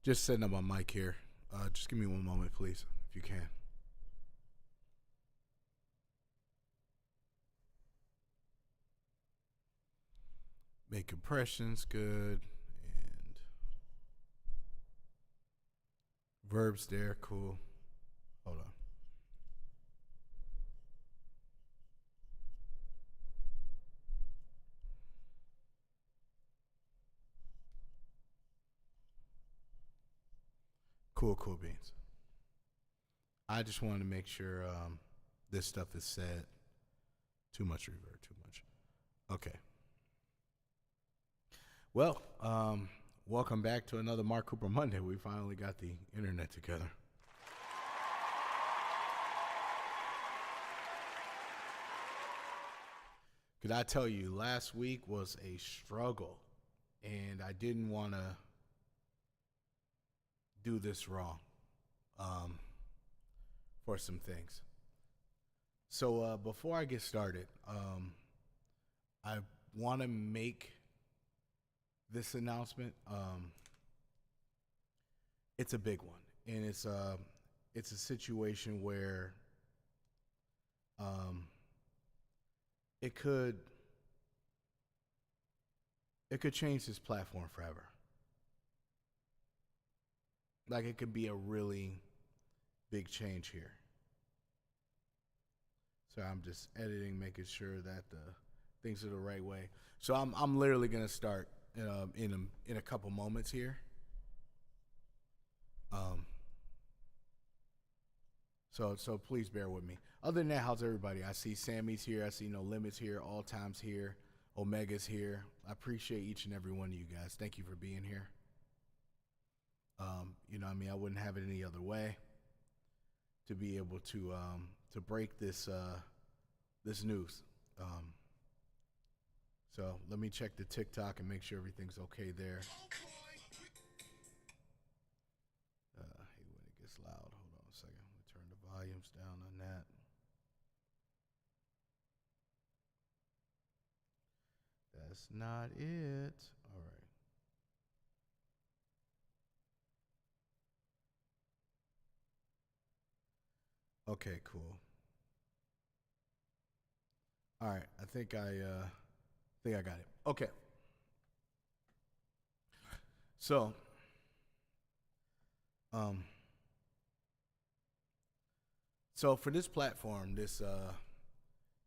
Just setting up my mic here. Just give me one moment, please, if you can. Make compressions good and verbs there, cool. Hold on. Cool beans. I just wanted to make sure this stuff is set. Too much reverb, too much. Okay. Well, welcome back to another Mark Cooper Monday. We finally got the internet together. Could I tell you, last week was a struggle, and I didn't want to do this wrong for some things. So before I get started, I want to make this announcement. It's a big one, and it's a situation where it could change this platform forever. Like, it could be a really big change here. So I'm just editing, making sure that the things are the right way. So I'm literally gonna start in a couple moments here. So please bear with me. Other than that, how's everybody? I see Sammy's here. I see No Limits here. All Time's here. Omega's here. I appreciate each and every one of you guys. Thank you for being here. I wouldn't have it any other way to be able to break this news. So let me check the TikTok and make sure everything's okay there. I hate when it gets loud. Hold on a second. Let me turn the volumes down on that. That's not it. All right. Okay, cool. All right, I think I got it. Okay. So, um, so for this platform, this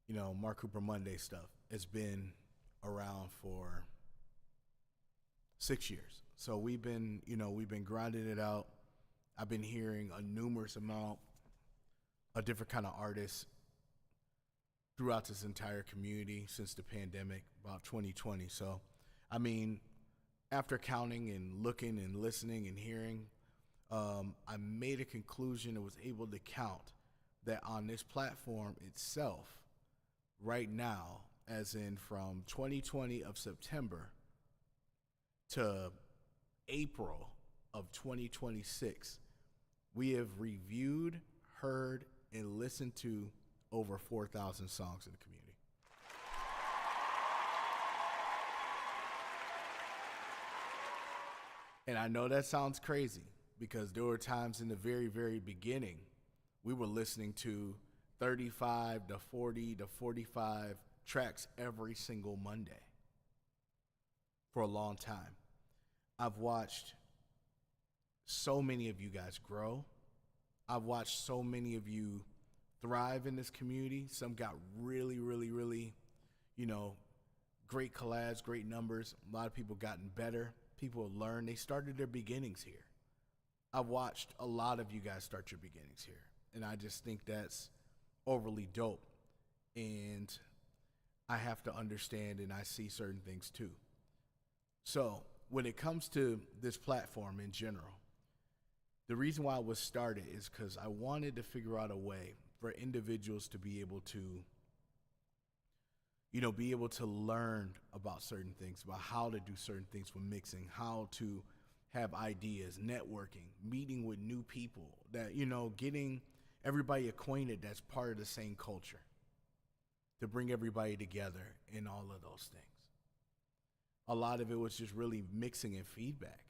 Mark Cooper Monday stuff, it's been around for 6 years. So we've been grinding it out. I've been hearing a numerous amount of different kind of artists throughout this entire community since the pandemic, about 2020. So, I mean, after counting and looking and listening and hearing, I made a conclusion and was able to count that on this platform itself, right now, as in from 2020 of September to April of 2026, we have reviewed, heard, and listened to over 4,000 songs in the community. And I know that sounds crazy because there were times in the very, very beginning we were listening to 35 to 40 to 45 tracks every single Monday for a long time. I've watched so many of you guys grow. I've watched so many of you thrive in this community. Some got really, really, really, great collabs, great numbers. A lot of people gotten better. People have learned. They started their beginnings here. I've watched a lot of you guys start your beginnings here. And I just think that's overly dope. And I have to understand, and I see certain things too. So when it comes to this platform in general, the reason why it was started is because I wanted to figure out a way for individuals to be able to learn about certain things, about how to do certain things with mixing, how to have ideas, networking, meeting with new people, that, getting everybody acquainted that's part of the same culture, to bring everybody together and all of those things. A lot of it was just really mixing and feedback.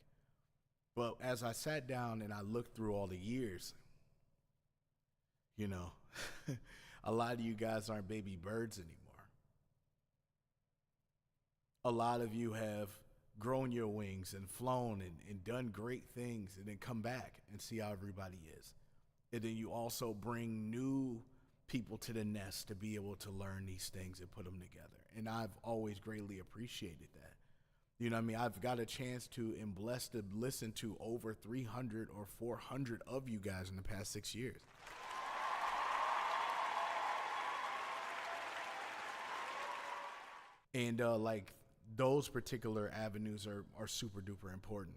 But as I sat down and I looked through all the years, you know, a lot of you guys aren't baby birds anymore. A lot of you have grown your wings and flown and done great things and then come back and see how everybody is. And then you also bring new people to the nest to be able to learn these things and put them together. And I've always greatly appreciated that. You know what I mean? I've got a chance to and blessed to listen to over 300 or 400 of you guys in the past 6 years. And like those particular avenues are super duper important.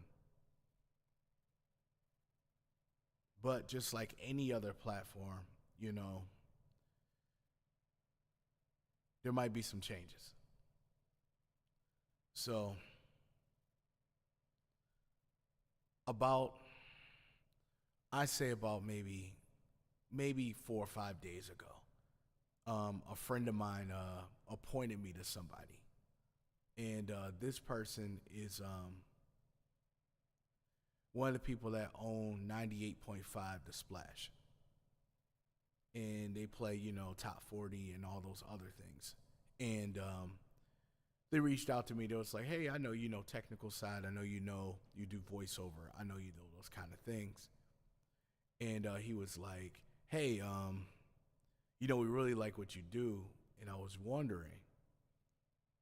But just like any other platform, you know, there might be some changes. So about I say about maybe 4 or 5 days ago, a friend of mine appointed me to somebody, and this person is one of the people that own 98.5 The Splash, and they play top 40 and all those other things, and they reached out to me. They was like, "Hey, I know you know technical side. I know you do voiceover. I know you do those kind of things." And he was like, "Hey, we really like what you do, and I was wondering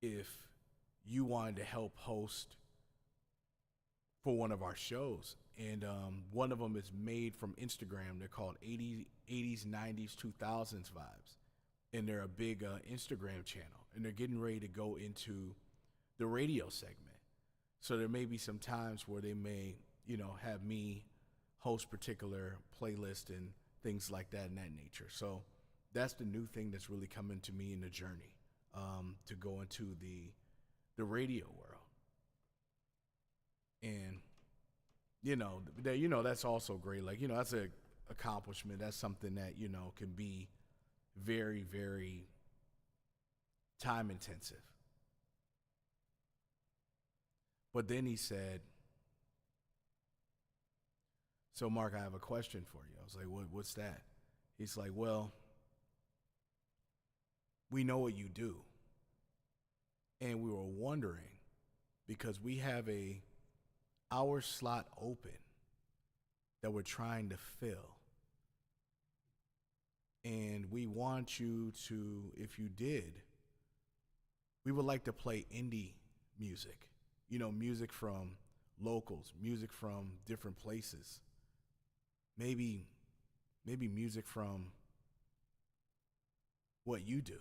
if you wanted to help host for one of our shows." And one of them is made from Instagram. They're called 80s, 90s, 2000s Vibes. And they're a big Instagram channel. And they're getting ready to go into the radio segment. So there may be some times where they may, have me host particular playlists and things like that in that nature. So that's the new thing that's really coming to me in the journey, to go into the radio world. And that's also great. Like, that's a accomplishment. That's something that, can be very, very time intensive. But then he said, "So Mark, I have a question for you." I was like, what's that? He's like, "Well, we know what you do. And we were wondering, because we have a hour slot open that we're trying to fill. And we want you to, if you did, we would like to play indie music. Music from locals, music from different places. Maybe music from what you do."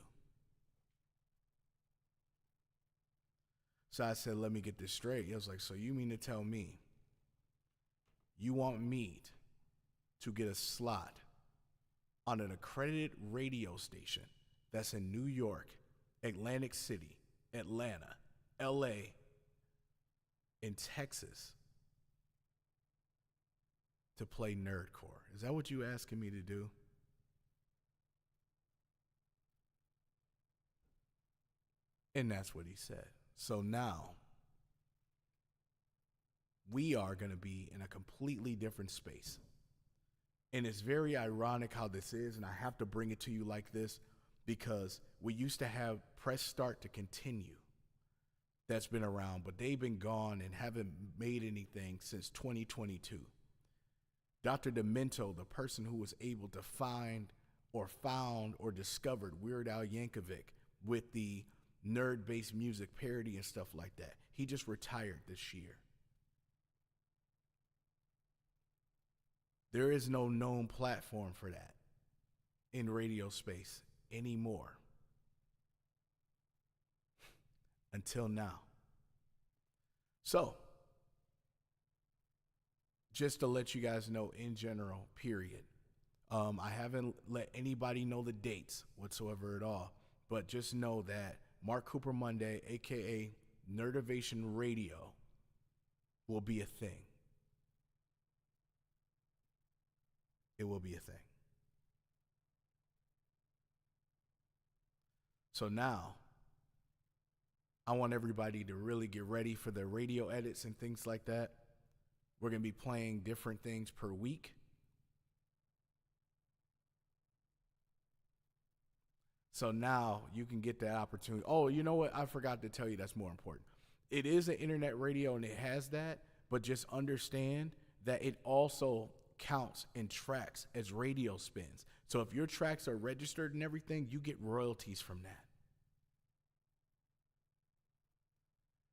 So I said, "Let me get this straight." He was like, "So you mean to tell me you want me to get a slot on an accredited radio station that's in New York, Atlantic City, Atlanta, LA, in Texas to play nerdcore? Is that what you asking me to do?" And that's what he said. So now we are going to be in a completely different space. And it's very ironic how this is, and I have to bring it to you like this because we used to have Press Start to Continue that's been around, but they've been gone and haven't made anything since 2022. Dr. Demento, the person who was able to find or found or discovered Weird Al Yankovic with the nerd-based music parody and stuff like that, he just retired this year. There is no known platform for that in radio space anymore. Until now. So, just to let you guys know in general, period. I haven't let anybody know the dates whatsoever at all, but just know that Mark Cooper Monday, aka Nerdovation Radio, will be a thing. It will be a thing. So now, I want everybody to really get ready for the radio edits and things like that. We're going to be playing different things per week. So now you can get that opportunity. Oh, you know what? I forgot to tell you that's more important. It is an internet radio and it has that, but just understand that it also counts and tracks as radio spins. So if your tracks are registered and everything, you get royalties from that.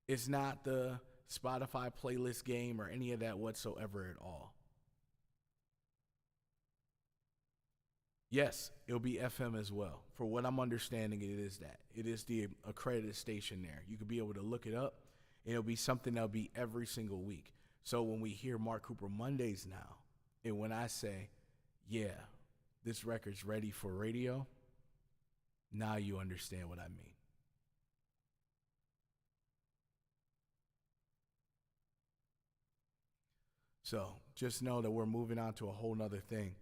It's not the Spotify playlist game or any of that whatsoever at all. Yes, it'll be FM as well. For what I'm understanding, it is that. It is the accredited station there. You could be able to look it up, and it'll be something that'll be every single week. So when we hear Mark Cooper Mondays now, and when I say, yeah, this record's ready for radio, now you understand what I mean. So just know that we're moving on to a whole nother thing.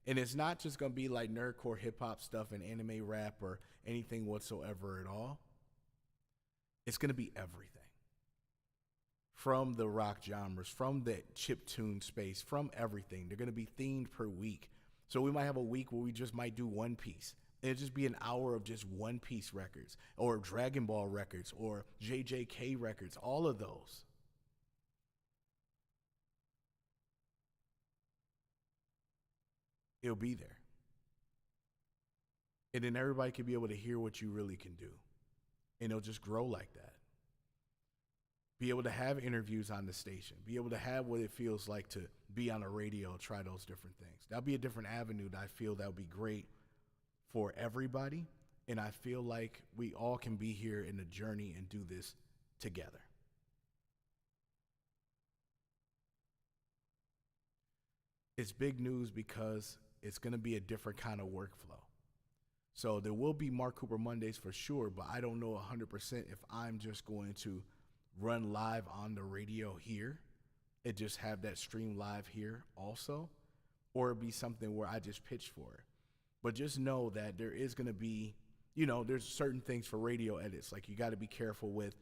And it's not just going to be like nerdcore hip hop stuff and anime rap or anything whatsoever at all. It's going to be everything. From the rock genres, from the chip tune space, from everything. They're going to be themed per week. So we might have a week where we just might do One Piece. It'll just be an hour of just One Piece records or Dragon Ball records or JJK records, all of those. It'll be there. And then everybody can be able to hear what you really can do. And it'll just grow like that. Be able to have interviews on the station. Be able to have what it feels like to be on a radio, try those different things. That'll be a different avenue that I feel that would be great for everybody. And I feel like we all can be here in the journey and do this together. It's big news because it's going to be a different kind of workflow. So there will be Mark Cooper Mondays for sure, but I don't know 100% if I'm just going to run live on the radio here and just have that stream live here also, or it'd be something where I just pitch for it. But just know that there is going to be, there's certain things for radio edits. Like you got to be careful with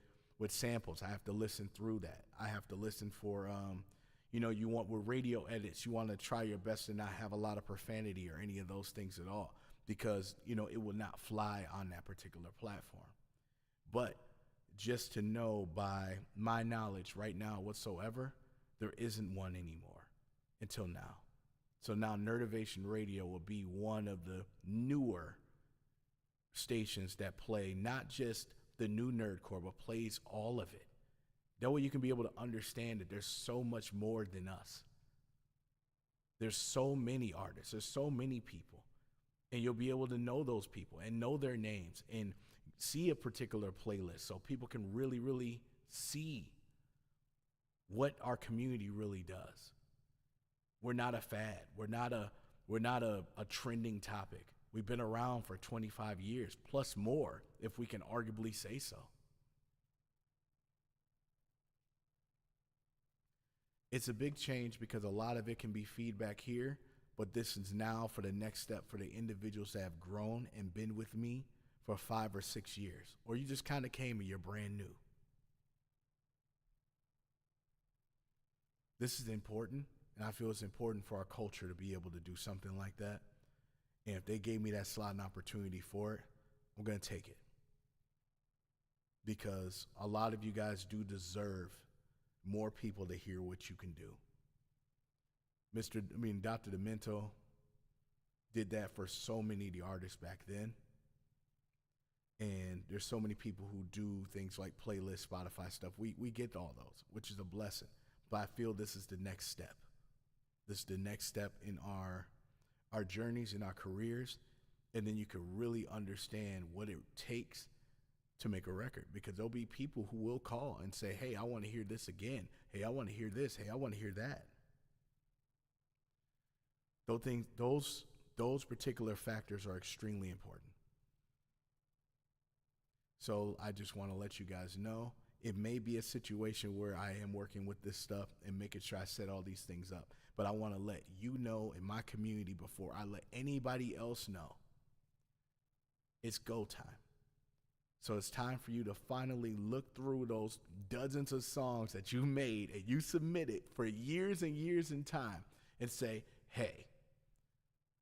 samples. I have to listen through that. I have to listen for, you want with radio edits, you want to try your best to not have a lot of profanity or any of those things at all because, it will not fly on that particular platform. But just to know by my knowledge right now whatsoever, there isn't one anymore until now. So now Nerdivation Radio will be one of the newer stations that play not just the new nerdcore, but plays all of it. That way you can be able to understand that there's so much more than us. There's so many artists. There's so many people. And you'll be able to know those people and know their names and see a particular playlist so people can really, really see what our community really does. We're not a fad. We're not a trending topic. We've been around for 25 years, plus more, if we can arguably say so. It's a big change because a lot of it can be feedback here, but this is now for the next step for the individuals that have grown and been with me for 5 or 6 years, or you just kind of came and you're brand new. This is important, and I feel it's important for our culture to be able to do something like that. And if they gave me that slot and opportunity for it, I'm going to take it. Because a lot of you guys do deserve more people to hear what you can do. Dr. Demento did that for so many of the artists back then. And there's so many people who do things like playlist, Spotify stuff. We get all those, which is a blessing. But I feel this is the next step. This is the next step in our journeys, in our careers. And then you can really understand what it takes to make a record, because there'll be people who will call and say, hey, I want to hear this again. Hey, I want to hear this. Hey, I want to hear that. Those particular factors are extremely important. So I just want to let you guys know it may be a situation where I am working with this stuff and making sure I set all these things up. But I want to let you know in my community before I let anybody else know, it's go time. So it's time for you to finally look through those dozens of songs that you made and you submitted for years and years in time and say, hey,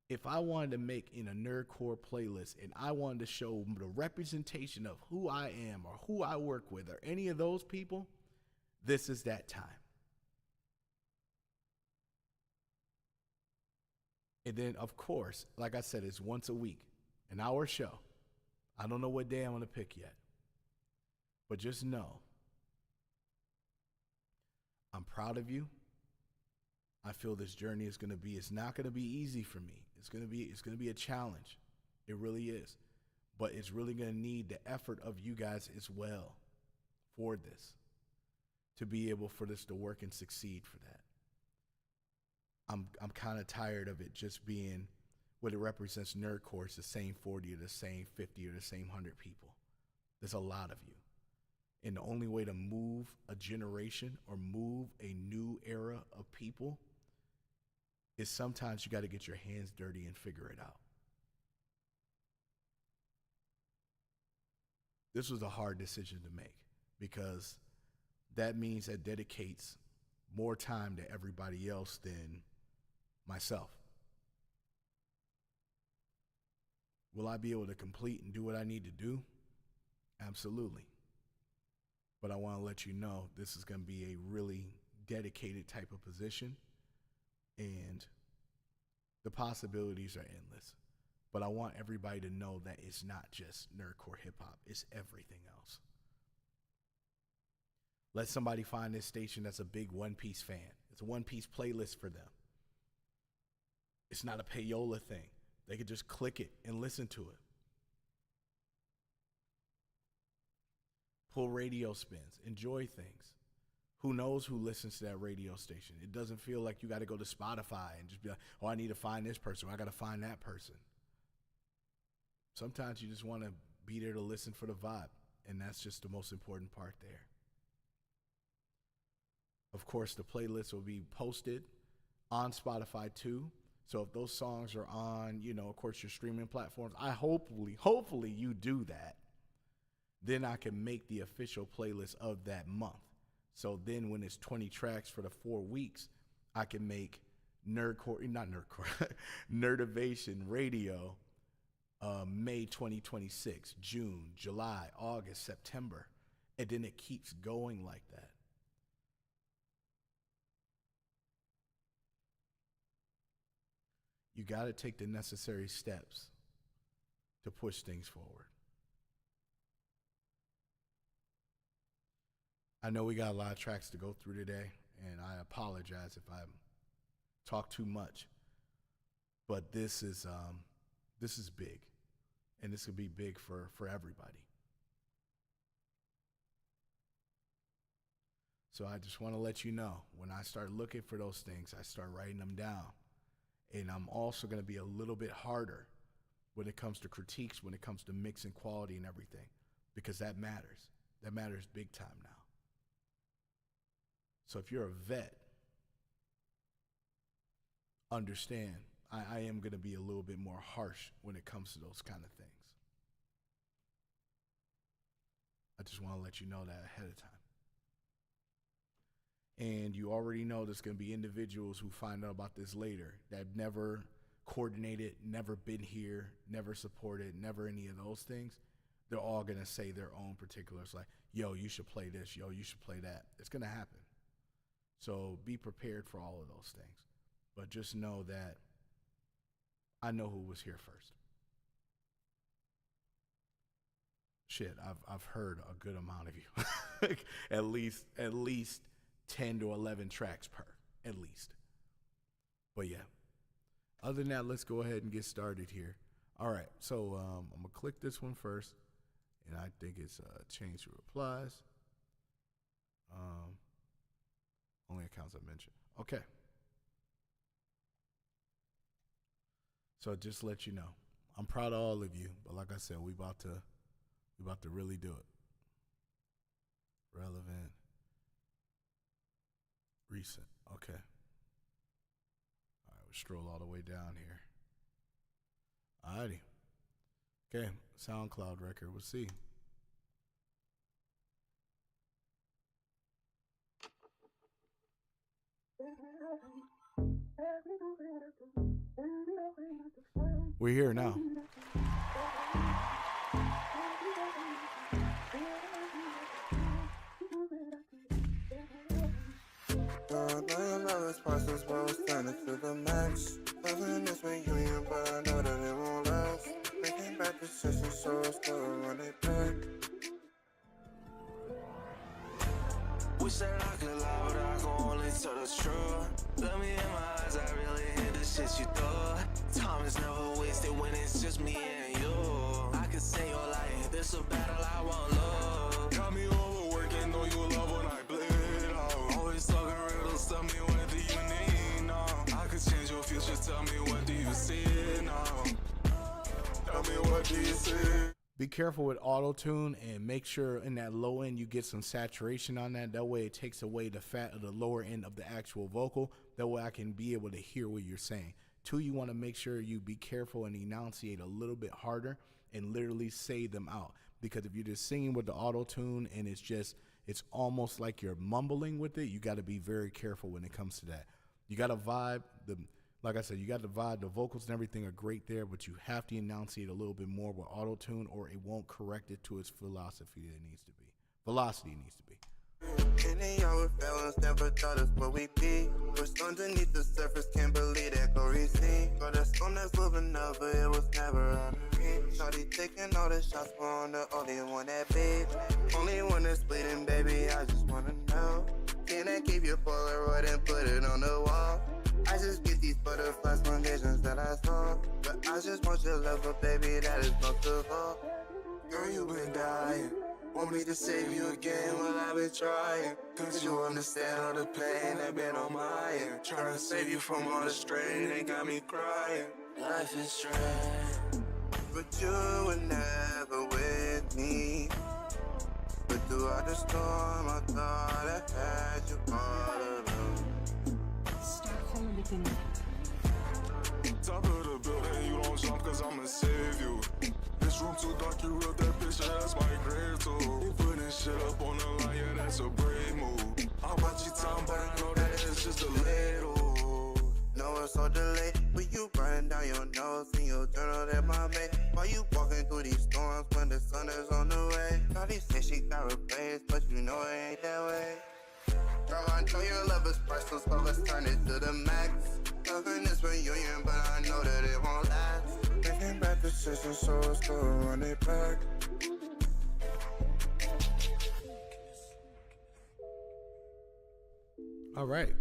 if I wanted to make in a nerdcore playlist and I wanted to show the representation of who I am or who I work with or any of those people, this is that time. And then, of course, like I said, it's once a week, an hour show. I don't know what day I'm going to pick yet. But just know, I'm proud of you. I feel this journey is going to be, it's not going to be easy for me. It's going to be a challenge. It really is. But it's really going to need the effort of you guys as well for this, to be able for this to work and succeed for that. I'm kind of tired of it just being what it represents nerdcore. It's the same 40 or the same 50 or the same 100 people. There's a lot of you. And the only way to move a generation or move a new era of people is sometimes you got to get your hands dirty and figure it out. This was a hard decision to make because that means that dedicates more time to everybody else than myself. Will I be able to complete and do what I need to do? Absolutely. But I want to let you know this is going to be a really dedicated type of position, and the possibilities are endless. But I want everybody to know that it's not just nerdcore hip hop, it's everything else. Let somebody find this station that's a big One Piece fan. It's a One Piece playlist for them. It's not a payola thing. They could just click it and listen to it. Pull radio spins, enjoy things. Who knows who listens to that radio station? It doesn't feel like you got to go to Spotify and just be like, oh, I need to find this person, or I got to find that person. Sometimes you just want to be there to listen for the vibe, and that's just the most important part there. Of course, the playlist will be posted on Spotify too. So if those songs are on, of course, your streaming platforms, hopefully you do that. Then I can make the official playlist of that month. So then when it's 20 tracks for the 4 weeks, I can make Nerdovation Radio, May 2026, June, July, August, September. And then it keeps going like that. You got to take the necessary steps to push things forward. I know we got a lot of tracks to go through today, and I apologize if I talk too much. But this is big, and this could be big for everybody. So I just want to let you know, when I start looking for those things, I start writing them down. And I'm also going to be a little bit harder when it comes to critiques, when it comes to mixing quality and everything, because that matters. That matters big time now. So if you're a vet, understand I am going to be a little bit more harsh when it comes to those kind of things. I just want to let you know that ahead of time. And you already know there's going to be individuals who find out about this later that have never coordinated, never been here, never supported, never any of those things. They're all going to say their own particulars like, yo, you should play this, yo, you should play that. It's going to happen. So be prepared for all of those things. But just know that I know who was here first. Shit, I've heard a good amount of you. at least 10 to 11 tracks per, at least. But yeah, other than that, let's go ahead and get started here. All right, so I'm going to click this one first, and I think it's change to replies. Only accounts I mentioned. Okay. So just to let you know, I'm proud of all of you, but like I said, we about to really do it. Relevant. Recent. Okay. All right, we'll stroll all the way down here. Alrighty. Okay, SoundCloud record. We'll see. We're here now. Parcels was turning to the max. Loving this reunion, but I know that it won't last. Making bad decisions, so it's gonna run it back. Wish that I could lie, but I can only tell the truth. Look me in my eyes, I really hate the shit you do. Time is never wasted when it's just me and you. I can say your life, this a battle I won't lose. Got me overworking, know you love when I bleed out. Always talking riddles, tell me what do you need now. I could change your future, tell me what do you see now. Tell me what do you see. Be careful with auto-tune and make sure in that low end you get some saturation on that. That way it takes away the fat of the lower end of the actual vocal. That way I can be able to hear what you're saying. Two, you want to make sure you be careful and enunciate a little bit harder and literally say them out. Because if you're just singing with the auto-tune and it's almost like you're mumbling with it, you got to be very careful when it comes to that. You got to vibe. Like I said, you got the vibe. The vocals and everything are great there, but you have to enunciate a little bit more with auto-tune or it won't correct it to its philosophy that it needs to be. Velocity it needs to be. Any y'all with feelings never thought us what we be. Pushed underneath the surface, can't believe that go receive. Got a storm that's moving up, but it was never out of reach. Shawty taking all the shots, but I'm the only one that beat. Only one that's bleeding, baby, I just wanna know. Can I keep your Polaroid and put it on the wall? I just get these butterflies from visions that I saw. But I just want your love, but baby, that is most of all. Girl, you been dying. Want me to save you again? Well, I've been trying. Cause you understand all the pain that been on my end. Trying to save you from all the strain, they got me crying. Life is strange, but you were never with me. But throughout the storm, I thought I had you all alone. Start from the beginning. Top of the building, you don't jump cause I'ma save you. This room too dark, you wrote that picture, that's my grave too. You putting shit up on the line, yeah, that's a brave move. I'll watch you time, but I know that it's just a little. No, it's so delayed, but you writing down your notes in your journal that my mate. While you walking through these storms when the sun is on the way. Shawty say she got replaced, but you know it ain't that way. Girl, I know your love is priceless, so let's turn it to the max. Loving this reunion, but I know that it won't last. Making bad decisions, so it's gonna run it back. All right.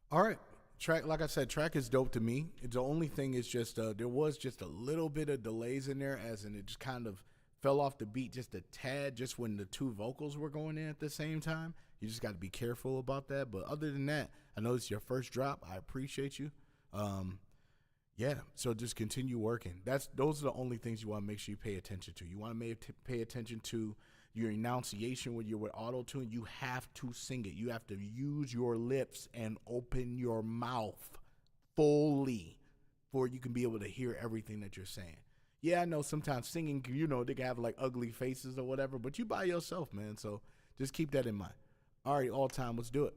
All right. Track, like I said, track is dope to me. The only thing is just there was just a little bit of delays in there, as in it just kind of fell off the beat just a tad, just when the two vocals were going in at the same time. You just got to be careful about that. But other than that, I know it's your first drop. I appreciate you. Yeah, so just continue working. Those are the only things you want to make sure you pay attention to. You want to pay attention to your enunciation when you're with auto-tune. You have to sing it. You have to use your lips and open your mouth fully before you can be able to hear everything that you're saying. Yeah, I know sometimes singing, they can have like ugly faces or whatever, but you by yourself, man. So just keep that in mind. All right, all time, let's do it.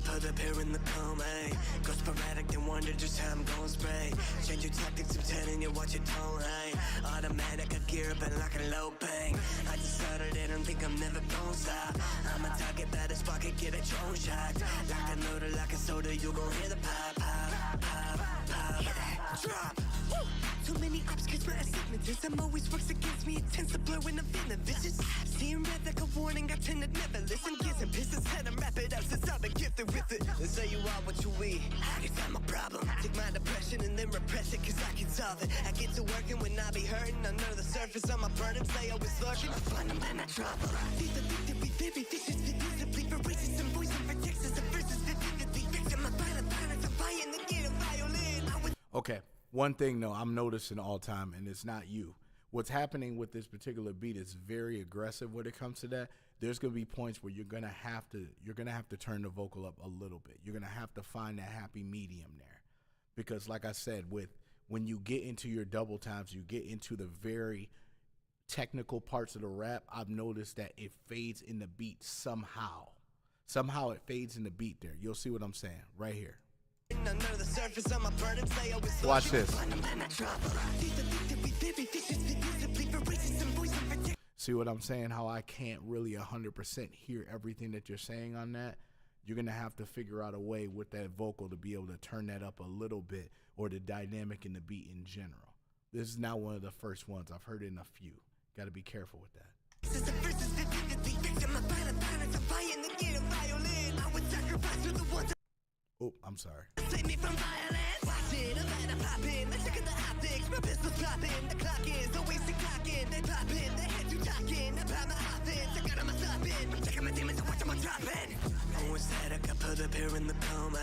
Put a pair in the comb, ayy. Go sporadic, then wonder just how I'm gon' spray. Change your tactics, I'm telling you watch your tone, ayy. Automatic, I gear up and like a low bang. I decided I don't think I'm never gon' stop. I'm a target, better spot, can get a drone shot. Like a noodle, like a soda, you gon' hear the pop, pop, pop, pop. Drop. Woo. Too many ops catch my astigmatism always works against me. It tends to blur when I'm feeling vicious. Seeing red like a warning, I tend to never listen. Kids and pistons had to wrap it up since I've been gifted with it. They say you are what you eat. I guess I'm a problem. Take my depression and then repress it, cause I can solve it. I get to working when I be hurting. Under the surface, I'm a burden, they always lurking. I find them, then I drop them. These addicted, we very vicious, visibly voracious, and voice and projections. The verses vividly victim of violence. I'm buying the get a violin. Okay. One thing, though, I'm noticing all time, and it's not you. What's happening with this particular beat is very aggressive when it comes to that. There's going to be points where you're going to have to turn the vocal up a little bit. You're going to have to find that happy medium there, because like I said, when you get into your double times, you get into the very technical parts of the rap. I've noticed that it fades in the beat somehow. Somehow it fades in the beat there. You'll see what I'm saying right here. Watch this. See what I'm saying? How I can't really 100% hear everything that you're saying on that. You're going to have to figure out a way with that vocal to be able to turn that up a little bit, or the dynamic in the beat in general. This is not one of the first ones. I've heard it in a few. Got to be careful with that. Oh, I'm sorry. Put up here in the coma,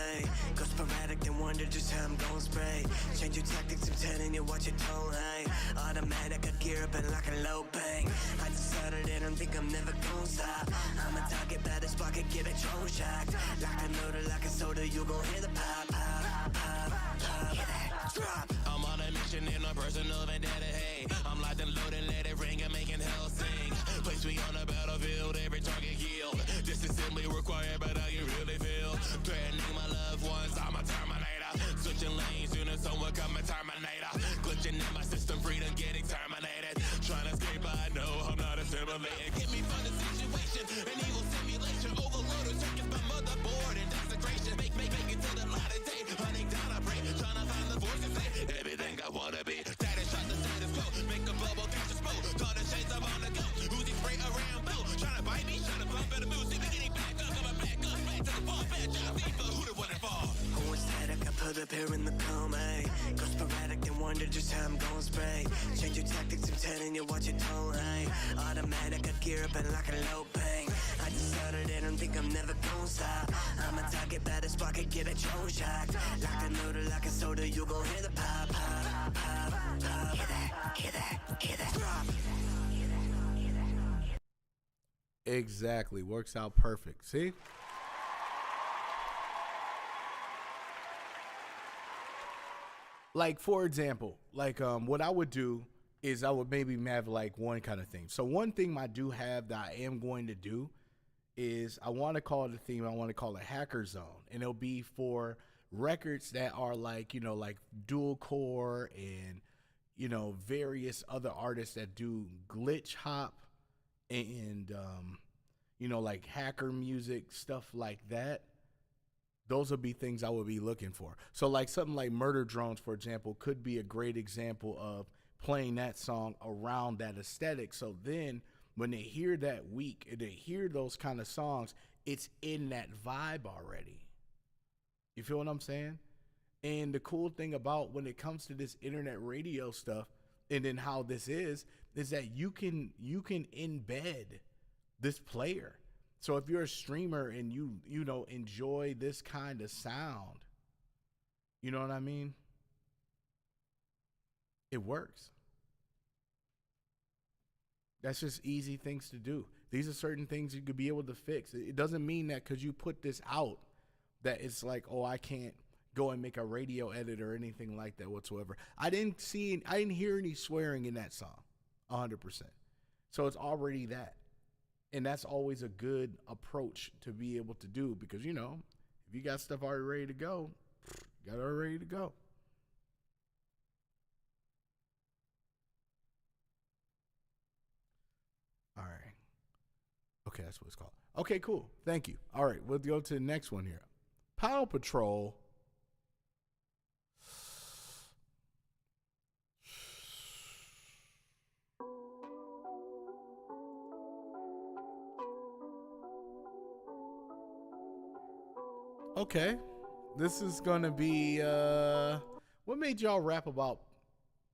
go sporadic, then wonder just how I'm gon' spray. Change your tactics, I'm telling you what your tone, hey. Automatic, I gear up and like a low bang. I decided I don't think I'm never gon' stop. I'm a target, baddest spot, can get a drone shot. Like a noodle, like a soda, you gon' hear the pop, pop, pop, pop. Drop. I'm on a mission in a personal vendetta, hey. I'm locked and loaded, let it ring and making hell sing. Place me on the battlefield, every target killed. This is simply required, but how you really feel. Threatening my loved ones, I'm a Terminator. Switching lanes, soon as someone come a Terminator. Glitching in my system, freedom getting terminated. Trying to escape, but I know I'm not assimilating. Get me from the situation, an evil simulation. Overloaded circuits, my motherboard and desecration. Make it to the light of day. Hunting down a prey, trying to find the voice and say everything I wanna be. Status shot the status quo, make a bubble, catch a smoke. Call the shades up on the go. Who's he spray around, bow? Trying to bite me, trying to bump in the mood. See me getting back up, coming back up, back to the ball, bad job, FIFA. Who the one that fall? Who was static? I put up here in the coma. Go sporadic, then wonder just how I'm gon' spray. Change your tactics, I'm telling you what your tone, hey. Automatic, I gear up and like a low bang. I decided I don't think I'm never gon' stop. I'm a target, baddest spot, can get a drone shot. Like a noodle, like a soda, you gon' hear the pop, pop, pop, pop. Hear that, hear that, hear that. Drop. Exactly. Works out perfect. See? Like, for example, like what I would do is I would maybe have like one kind of thing. So one thing I do have that I am going to do is I want to call it a theme. I want to call it Hacker Zone. And it'll be for records that are like, you know, like dual core and, you know, various other artists that do glitch hop and, you know, like hacker music, stuff like that. Those would be things I would be looking for. So like something like Murder Drones, for example, could be a great example of playing that song around that aesthetic. So then when they hear that week and they hear those kind of songs, it's in that vibe already. You feel what I'm saying? And the cool thing about when it comes to this internet radio stuff and then how this is that you can embed this player. So if you're a streamer and you know enjoy this kind of sound, you know what I mean? It works. That's just easy things to do. These are certain things you could be able to fix. It doesn't mean that because you put this out that it's like, oh, I can't go and make a radio edit or anything like that whatsoever. I didn't hear any swearing in that song 100%. So it's already that. And that's always a good approach to be able to do because, you know, if you got stuff already ready to go, you got it already ready to go. All right. Okay, that's what it's called. Okay, cool. Thank you. All right, we'll go to the next one here. Paw Patrol. Okay, this is gonna be what made y'all rap about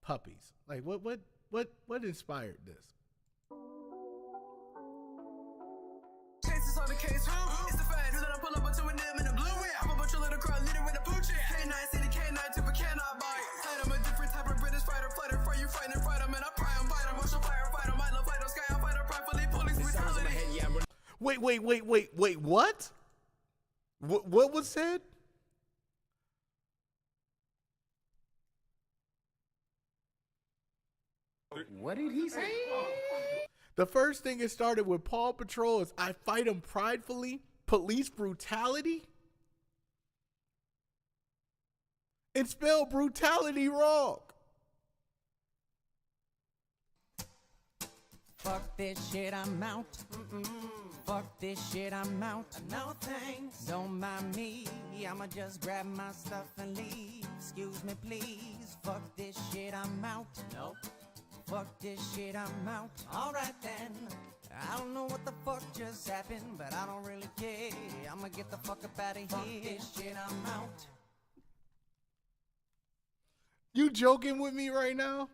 puppies? Like what inspired this? Cases on the case, it's the fact that I pull up to a name in a blue whip. I'm a bunch of little crowd leader with a poochie. K9 city, K9 tip, but cannot bite. I'm a different type of British fighter, fighter, fight you fighting, fight 'em, and I pry 'em, bite 'em. Watch 'em fire, fight 'em, I love fight 'em, sky, I fight 'em, pridefully, police brutality. Wait, what? What was said? What did he say? The first thing it started with Paw Patrol is I fight them pridefully, police brutality. It spelled brutality wrong. Fuck this shit, I'm out. Fuck this shit, I'm out. No thanks. Don't mind me. I'ma just grab my stuff and leave. Excuse me, please. Fuck this shit, I'm out. Nope. Fuck this shit, I'm out. Alright then. I don't know what the fuck just happened, but I don't really care. I'ma get the fuck up out of here. Fuck this shit, I'm out. You joking with me right now?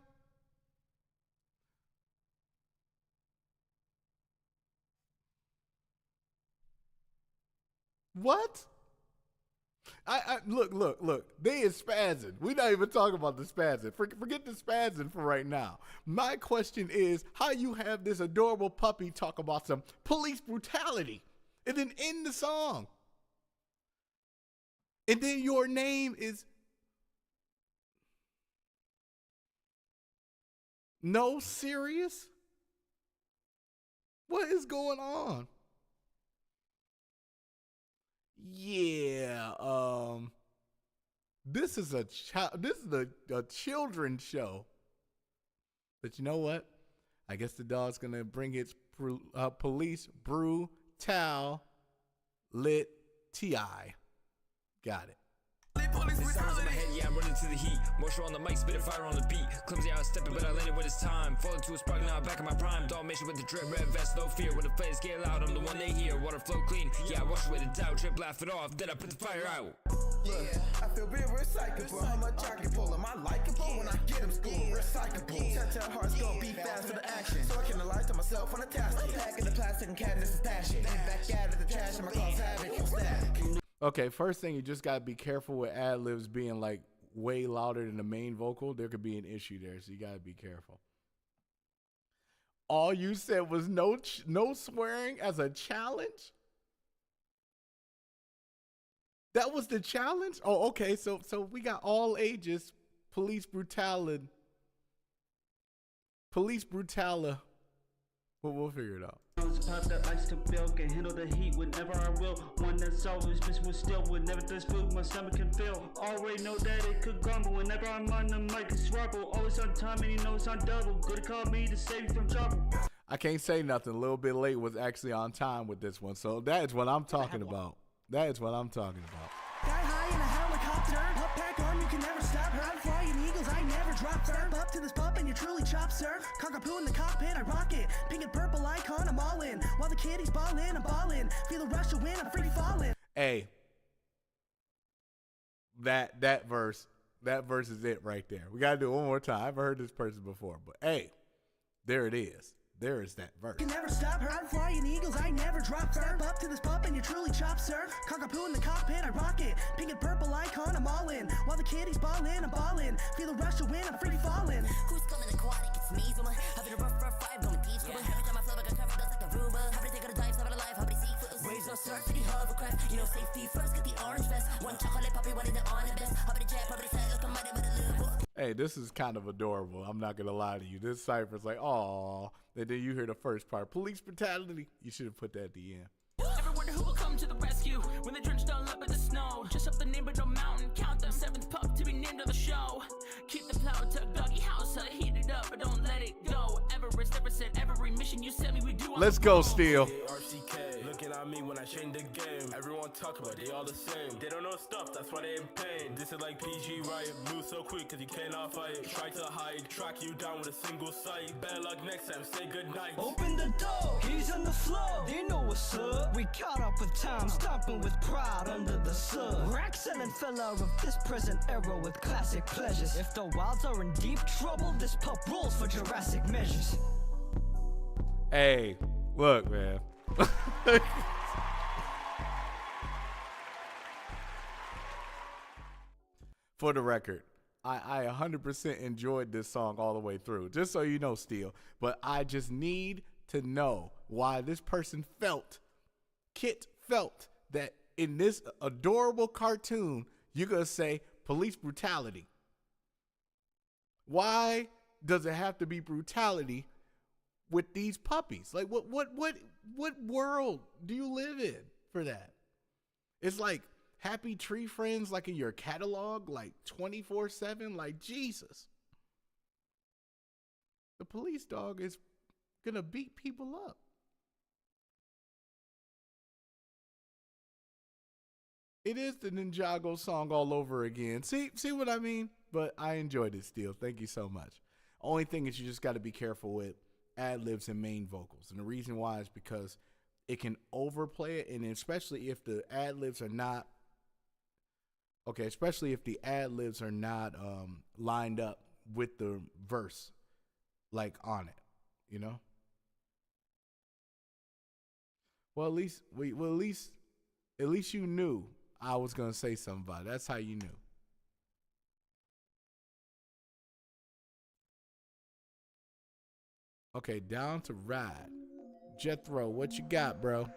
What? I look. They is spazzing. We're not even talking about the spazzing. Forget the spazzing for right now. My question is how you have this adorable puppy talk about some police brutality and then end the song. And then your name is No serious? What is going on? Yeah, this is a children's show. But you know what? I guess the dog's gonna bring its police brutality. Got it. This sounds in my head, yeah, I'm running to the heat. Motion on the mic, spit a fire on the beat. Clumsy, I was stepping, but I landed when it's time. Falling to a spark, now I'm back in my prime. Dog mission with the drip, red vest, no fear. When the flames get loud, I'm the one they hear. Water flow clean, yeah, I wash away the doubt. Trip, laugh it off, then I put the fire out. Yeah, I feel real recyclable. How much I can pull? Am I likable when I get him school? Recyclable. Tell heart's gonna be fast for the action. So I can lie to myself on a task. Packing the plastic and carrying this is passion. Then back out of the trash and my cause havoc. What's that? Okay, first thing, you just gotta be careful with ad-libs being like way louder than the main vocal. There could be an issue there, so you gotta be careful. All you said was no swearing as a challenge? That was the challenge? Oh, okay, so we got all ages, police brutality. But we'll figure it out. Pop that likes to build, can handle the heat whenever I will. One that's always missed with still, would never taste food, my stomach can feel. Already know that it could grumble whenever I'm on the mic, it's rubble. Always on time and you know it's on double. Good to call me to save you from trouble. I can't say nothing. A little bit late was actually on time with this one. So that is what I'm talking about. That is what I'm talking about. Sky high in a helicopter. Up pack on, you can never stop her. I'm flying eagles, I never drop. Step up to this pup and you're truly chopped, sir. Cockapoo in the cockpit, I rock it. Pink and purple icon, I'm all in. While the kiddies ballin', I'm ballin'. Feel a rush to win, I'm free falling. Hey, that verse is it right there. We gotta do it one more time. I've heard this person before, but hey, there it is. There is that verse. You can never stop her. I'm flying eagles, I never drop. Step up to this pup and you're truly chopped, sir. Cockapoo in the cockpit, I rock it. Pink and purple icon, I'm all in. While the kiddies ballin', I'm ballin'. Feel a rush to win, I'm free falling. Who's coming aquatic? It's me, so having a rough five, going deep. Every time I flow, I got covered, that's like Aruba. How many take out a dive, have a life, how many seafood? Waves no surf, city hovercraft. You know, safety first, get the orange vest. One chocolate puppy, one in the on the best. How many jet, probably say, look, I'm mighty with a loop. Hey, this is kind of adorable. I'm not gonna lie to you. This cipher's like, aw. And then you hear the first part, police brutality. You should have put that at the end. Ever wonder who will come to the rescue when they're drenched all up in the snow? Just up the name but no mountain. Count the seventh pup to be named on the show. Keep the plow tucked, doggy house, heat it up, but don't let it go. Everest never said every mission you sent me we do. Let's go, Steel. RCK, looking at me when I change the game. Everyone talk about they all the same. They don't know stuff, that's why they in pain. This is like PG riot, move so quick cause you cannot fight. Try to hide, track you down with a single sight. Bad luck next time, say goodnight. Open the door, he's on the floor. They know what's up. We caught up with time, stomping with pride under the sun. We're excellent fella of this present era with classic pleasures. If the wilds are in deep trouble, this pup rules for Jurassic measures. Hey, look, man. For the record, I 100% enjoyed this song all the way through. Just so you know, Steel. But I just need to know why this person Kit felt that in this adorable cartoon, you're going to say police brutality. Why does it have to be brutality with these puppies? Like, what world do you live in for that? It's like happy tree friends, like in your catalog, like 24/7. Like, Jesus, the police dog is gonna beat people up. It is the Ninjago song all over again. See what I mean? But I enjoyed it still. Thank you so much. Only thing is you just got to be careful with ad-libs and main vocals. And the reason why is because it can overplay it, and especially if the ad-libs are not lined up with the verse, like on it, you know? Well, at least you knew I was gonna say something about it. That's how you knew. Okay, Down to Ride. Jethro, what you got, bro?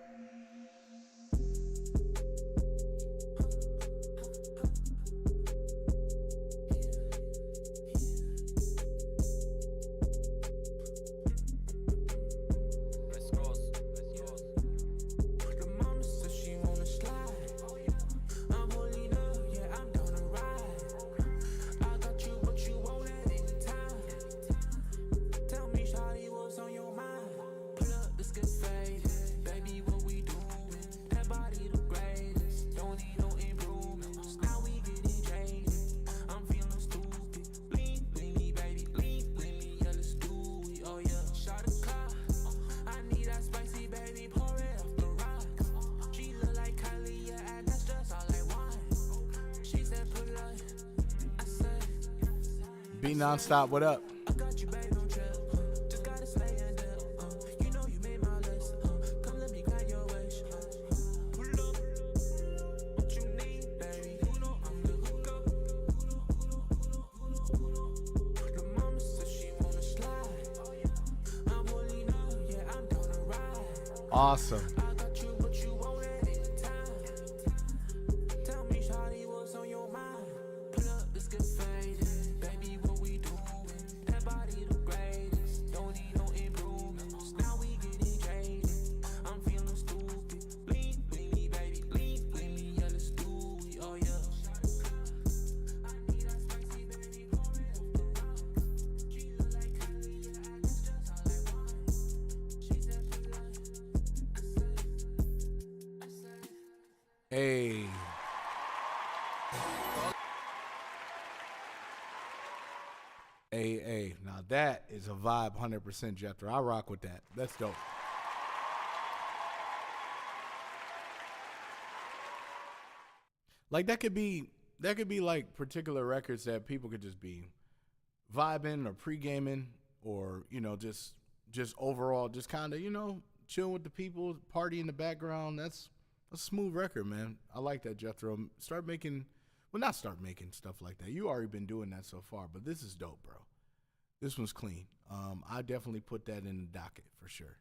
Be nonstop, what up? Awesome. Hey. Hey. Now that is a vibe 100%, Jethro. I rock with that. That's dope. Like that could be like particular records that people could just be vibing or pre-gaming or, you know, just overall just kind of, you know, chilling with the people, party in the background. That's a smooth record, man. I like that, Jethro. Start making stuff like that. You already been doing that so far, but this is dope, bro. This one's clean. I definitely put that in the docket for sure.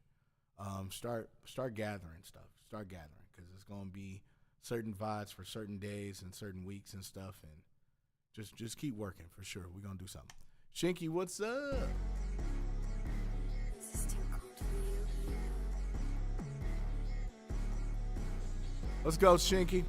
Start gathering stuff. Start gathering because it's gonna be certain vibes for certain days and certain weeks and stuff, and just keep working for sure. We're gonna do something. Shinky, what's up? Let's go, Shinky.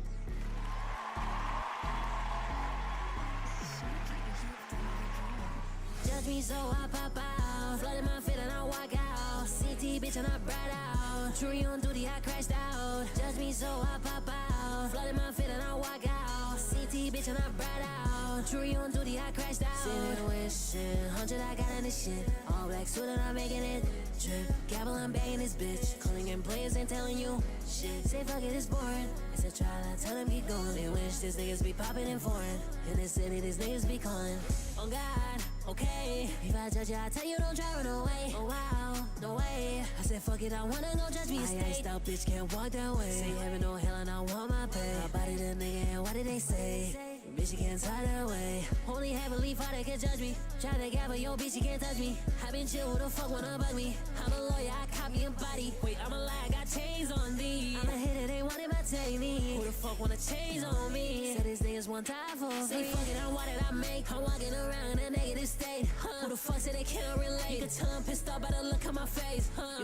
Judge me so I pop out. Flooded my fit and I walk out. CT bitch and I brat out. True on duty, I crashed out. Judge me so I pop out. Flooded my fit and I walk out. CT bitch and I brat out. True on duty, I crashed out. Sitting wishing, 100 I got in this shit. All black suit and I'm making it drip. Gabble, I'm bagging this bitch. Calling in players and telling you shit. Say fuck it, it's boring. It's a trial, I tell them keep going. They wish these niggas be popping in foreign. In this city, these niggas be calling. Oh God, okay. If I judge you, I tell you don't try run away. Oh wow, no way. I said fuck it, I wanna go judge me. I iced out, bitch, can't walk that way. Say heaven or hell and I want my pay. I body the nigga and what did they say? Bitch, you can't tie that way. Only have a leaf how they can judge me. Try to gather your bitch, you can't touch me. I been chill, who the fuck wanna bug me? I'm a lawyer, I copy and body. Wait, I'm a lie, I got chains on me. I'm a hit, it ain't wanted my technique. Who the fuck wanna change on me? Said these niggas want die for. Say fuck it, I'm what did I make? I'm walking around in a negative state. Who the fuck said they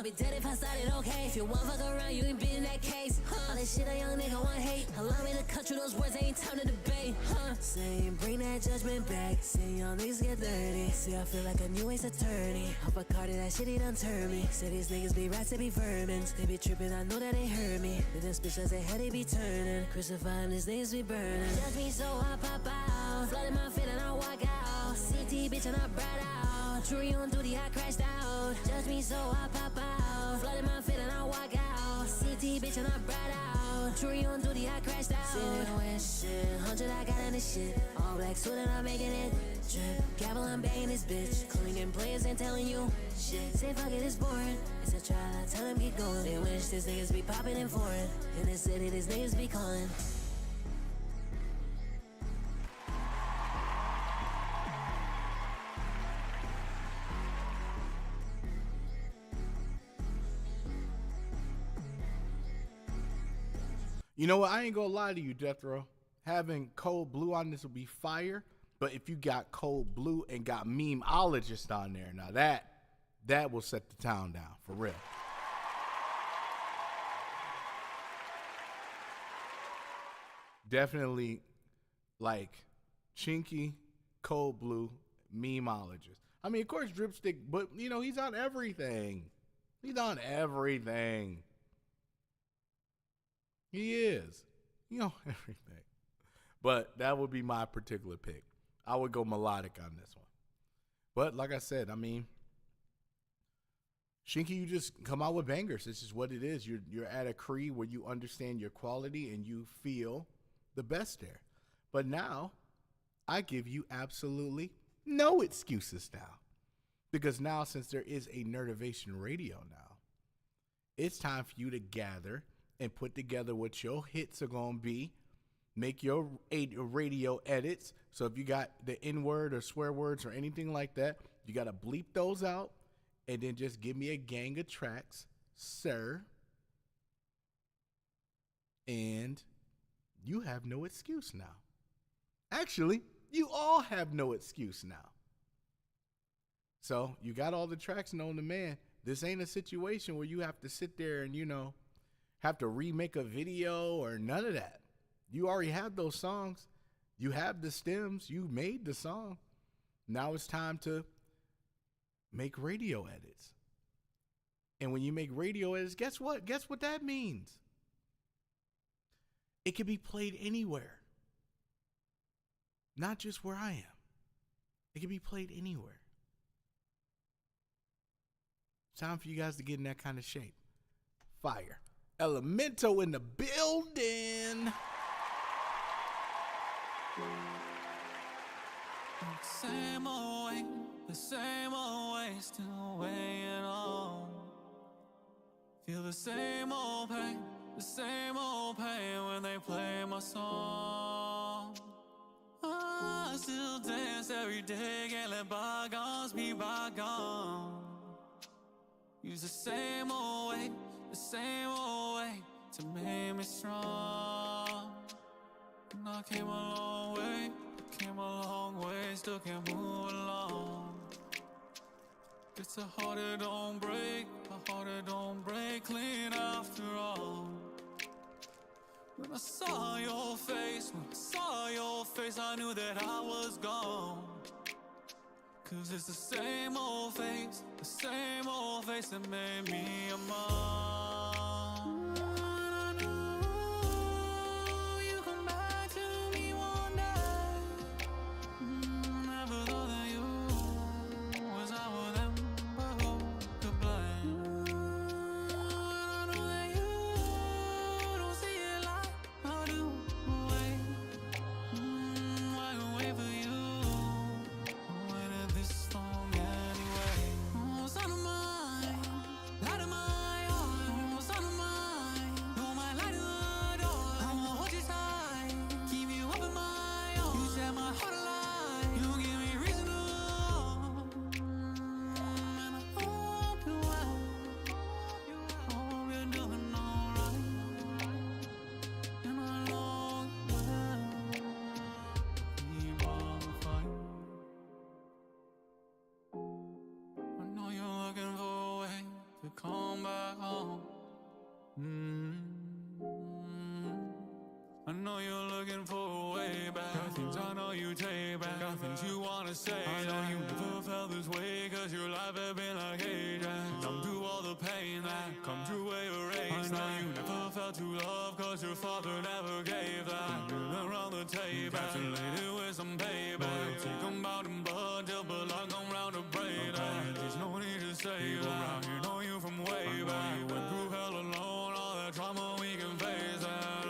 be dead if I started, okay. If you want fuck around, you ain't been in that case. All that shit a young nigga want hate. Allow me to cut through those words, ain't time to debate. Saying bring that judgment back. Say young niggas get dirty. See, I feel like a new ace attorney. Hop a card of that shit, he done turn me. Say these niggas be rats, they be vermin. They be tripping, I know that they heard me. With them bitches, they head, they be turning. Crucifying these niggas be burning. Judge me so I pop out. Flooded my fit and I walk out. CT bitch and I brat out. Jury on duty, I crashed out. Judge me so I pop out. Flooded my fit and I walk out. CT bitch and I brat out. Jury on duty, I crashed out. Sitting with shit, 100 I got in this shit. All black suit and I'm making it drip. Gavel, I'm banging this bitch. Clinging players ain't telling you shit. Say fuck it, it's boring. It's a trial, I tell them keep going. They wish these niggas be popping in foreign. In the city, these niggas be calling. You know what? I ain't gonna lie to you, Death Row. Having Cold Blue on this will be fire. But if you got Cold Blue and got memeologist on there, now that will set the town down for real. Definitely like Chinky, Cold Blue, memeologist. I mean, of course, Dripstick, but you know, he's on everything. He's on everything. He is. You know, everything. But that would be my particular pick. I would go melodic on this one. But like I said, I mean, Shinky, you just come out with bangers. This is what it is. You're at a Cree where you understand your quality and you feel the best there. But now, I give you absolutely no excuses now. Because now, since there is a Nerdivation Radio now, it's time for you to gather and put together what your hits are going to be. Make your radio edits. So if you got the N-word or swear words or anything like that, you got to bleep those out. And then just give me a gang of tracks, sir. And you have no excuse now. Actually, you all have no excuse now. So you got all the tracks known to man. This ain't a situation where you have to sit there and, you know, have to remake a video or none of that. You already have those songs. You have the stems. You made the song. Now it's time to make radio edits. And when you make radio edits, guess what? Guess what that means? It can be played anywhere. Not just where I am. It can be played anywhere. It's time for you guys to get in that kind of shape. Fire. Elemento in the building. Same old way, the same old way, still weighing on. Feel the same old pain when they play my song. I still dance every day, can't let bygones be bygones. Use the same old way to make me strong. And I came a long way, still can't move along. It's a heart that don't break clean after all. When I saw your face, I knew that I was gone. Cause it's the same old face that made me a mom. I knew you come back to me one day. Never thought that you was out with them, but who could blame? I know that you don't see it like I do. I can wait for you. This long anyway. Son of mine, light of my heart. I know you're looking for a way back. Got things I know you take back. Got things you wanna say. I know you never felt this way, cause your life had been like Ajax. Numb to all the pain that come through where you're raised. I know you never felt true love, cause your father never gave that. Been around the table, calculated with some payback. Take them out in blood, till blood come round to break that. There's no need to say that. Around here know you from way back. You went through hell alone, all that trauma we can face that.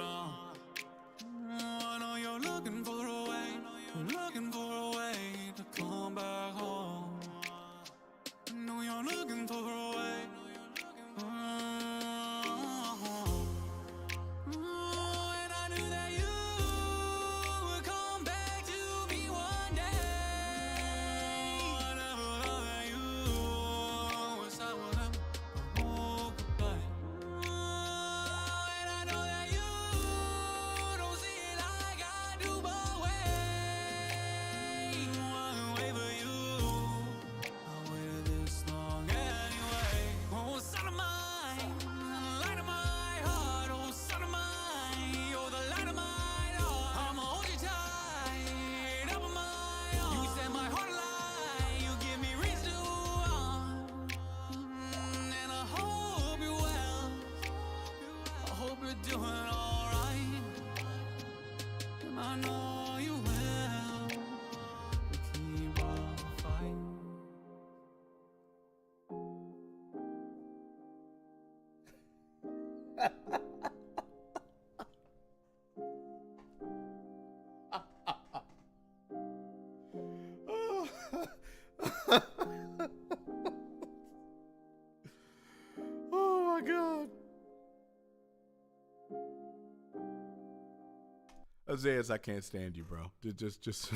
I know you're looking for a way, looking for a way to come back home. I know you're looking for a way. And I knew that you would come back to me one day. I never thought that you would someone else. Oh, goodbye. And I know that you don't see it like I do, but wait. I wait for you. I waited this long anyway. Oh, son of mine, light of my heart. Oh, son of mine, you're the light of my heart. I'ma hold you tight, up in my arms. You set my heart alight. You give me reason to run. And I hope you're well. I hope you're doing alright. And I know you will. Keep on fighting. Oh my God. Isaiah, I can't stand you, bro. Just.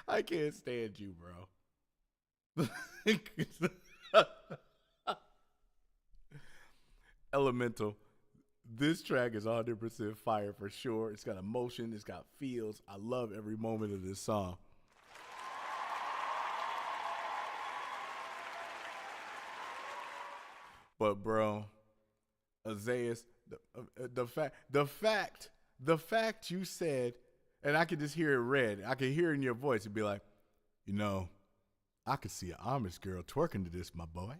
I can't stand you, bro. Elemental. This track is 100% fire for sure. It's got emotion. It's got feels. I love every moment of this song. But bro, Isaiah, the fact you said, and I could just hear it read. I could hear it in your voice. It'd be like, you know, I could see an Amish girl twerking to this, my boy.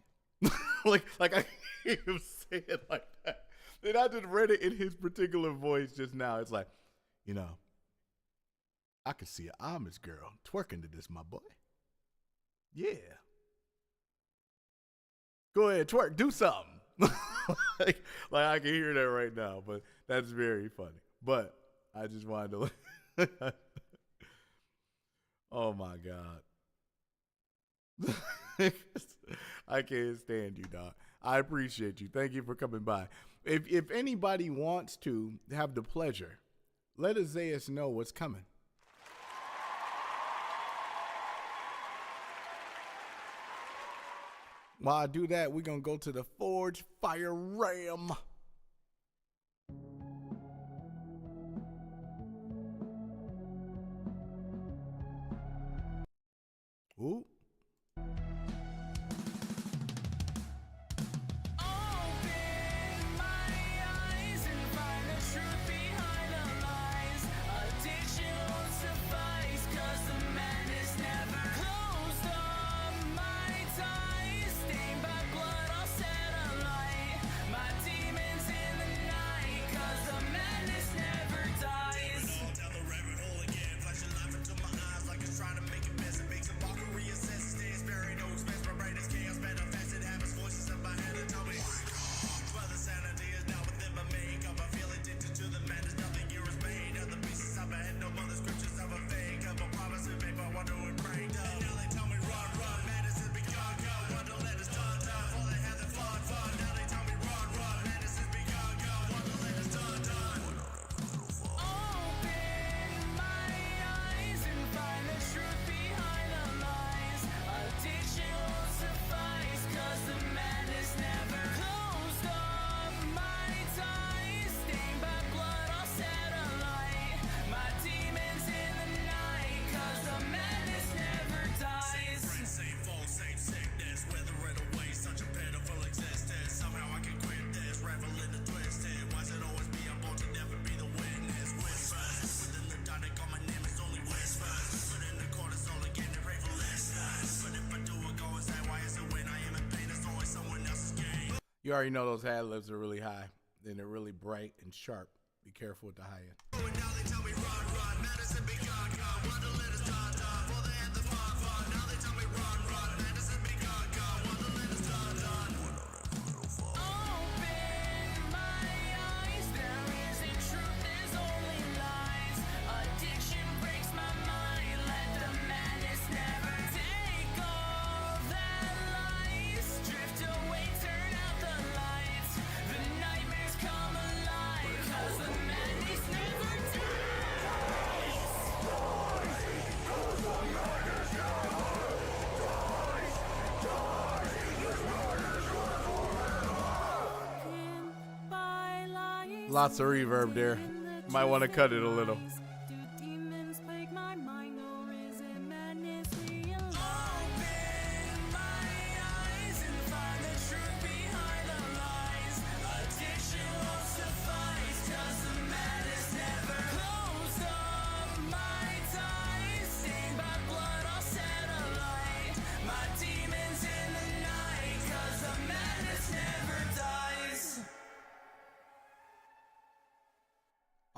like I hear him say it like that. Then I just read it in his particular voice just now. It's like, you know, I could see an Amish girl twerking to this, my boy. Yeah. Go ahead, twerk, do something. like I can hear that right now, but that's very funny. But I just wanted to oh my God. I can't stand you, dog. I appreciate you. Thank you for coming by. If anybody wants to have the pleasure, let Isaiah know what's coming. While I do that, we're going to go to the Forge Fire Ram. Ooh. Trying to make it mess and make some mockery of You already know those ad libs are really high. Then they're really bright and sharp. Be careful with the high end. Lots of reverb there. Might want to cut it a little.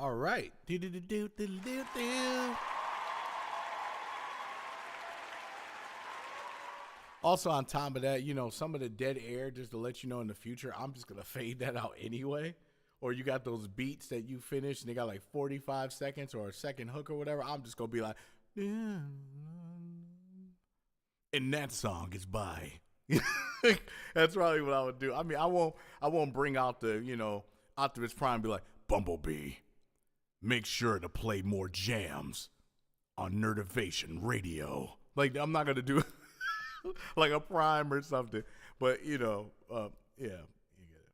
All right. Also, on top of that, you know, some of the dead air, just to let you know in the future, I'm just going to fade that out anyway. Or you got those beats that you finish and they got like 45 seconds or a second hook or whatever. I'm just going to be like, and that song is by. That's probably what I would do. I mean, I won't bring out the, you know, Optimus Prime and be like, Bumblebee, make sure to play more jams on Nerdivation Radio. Like, I'm not going to do like a Prime or something. But, you know, yeah, you get it.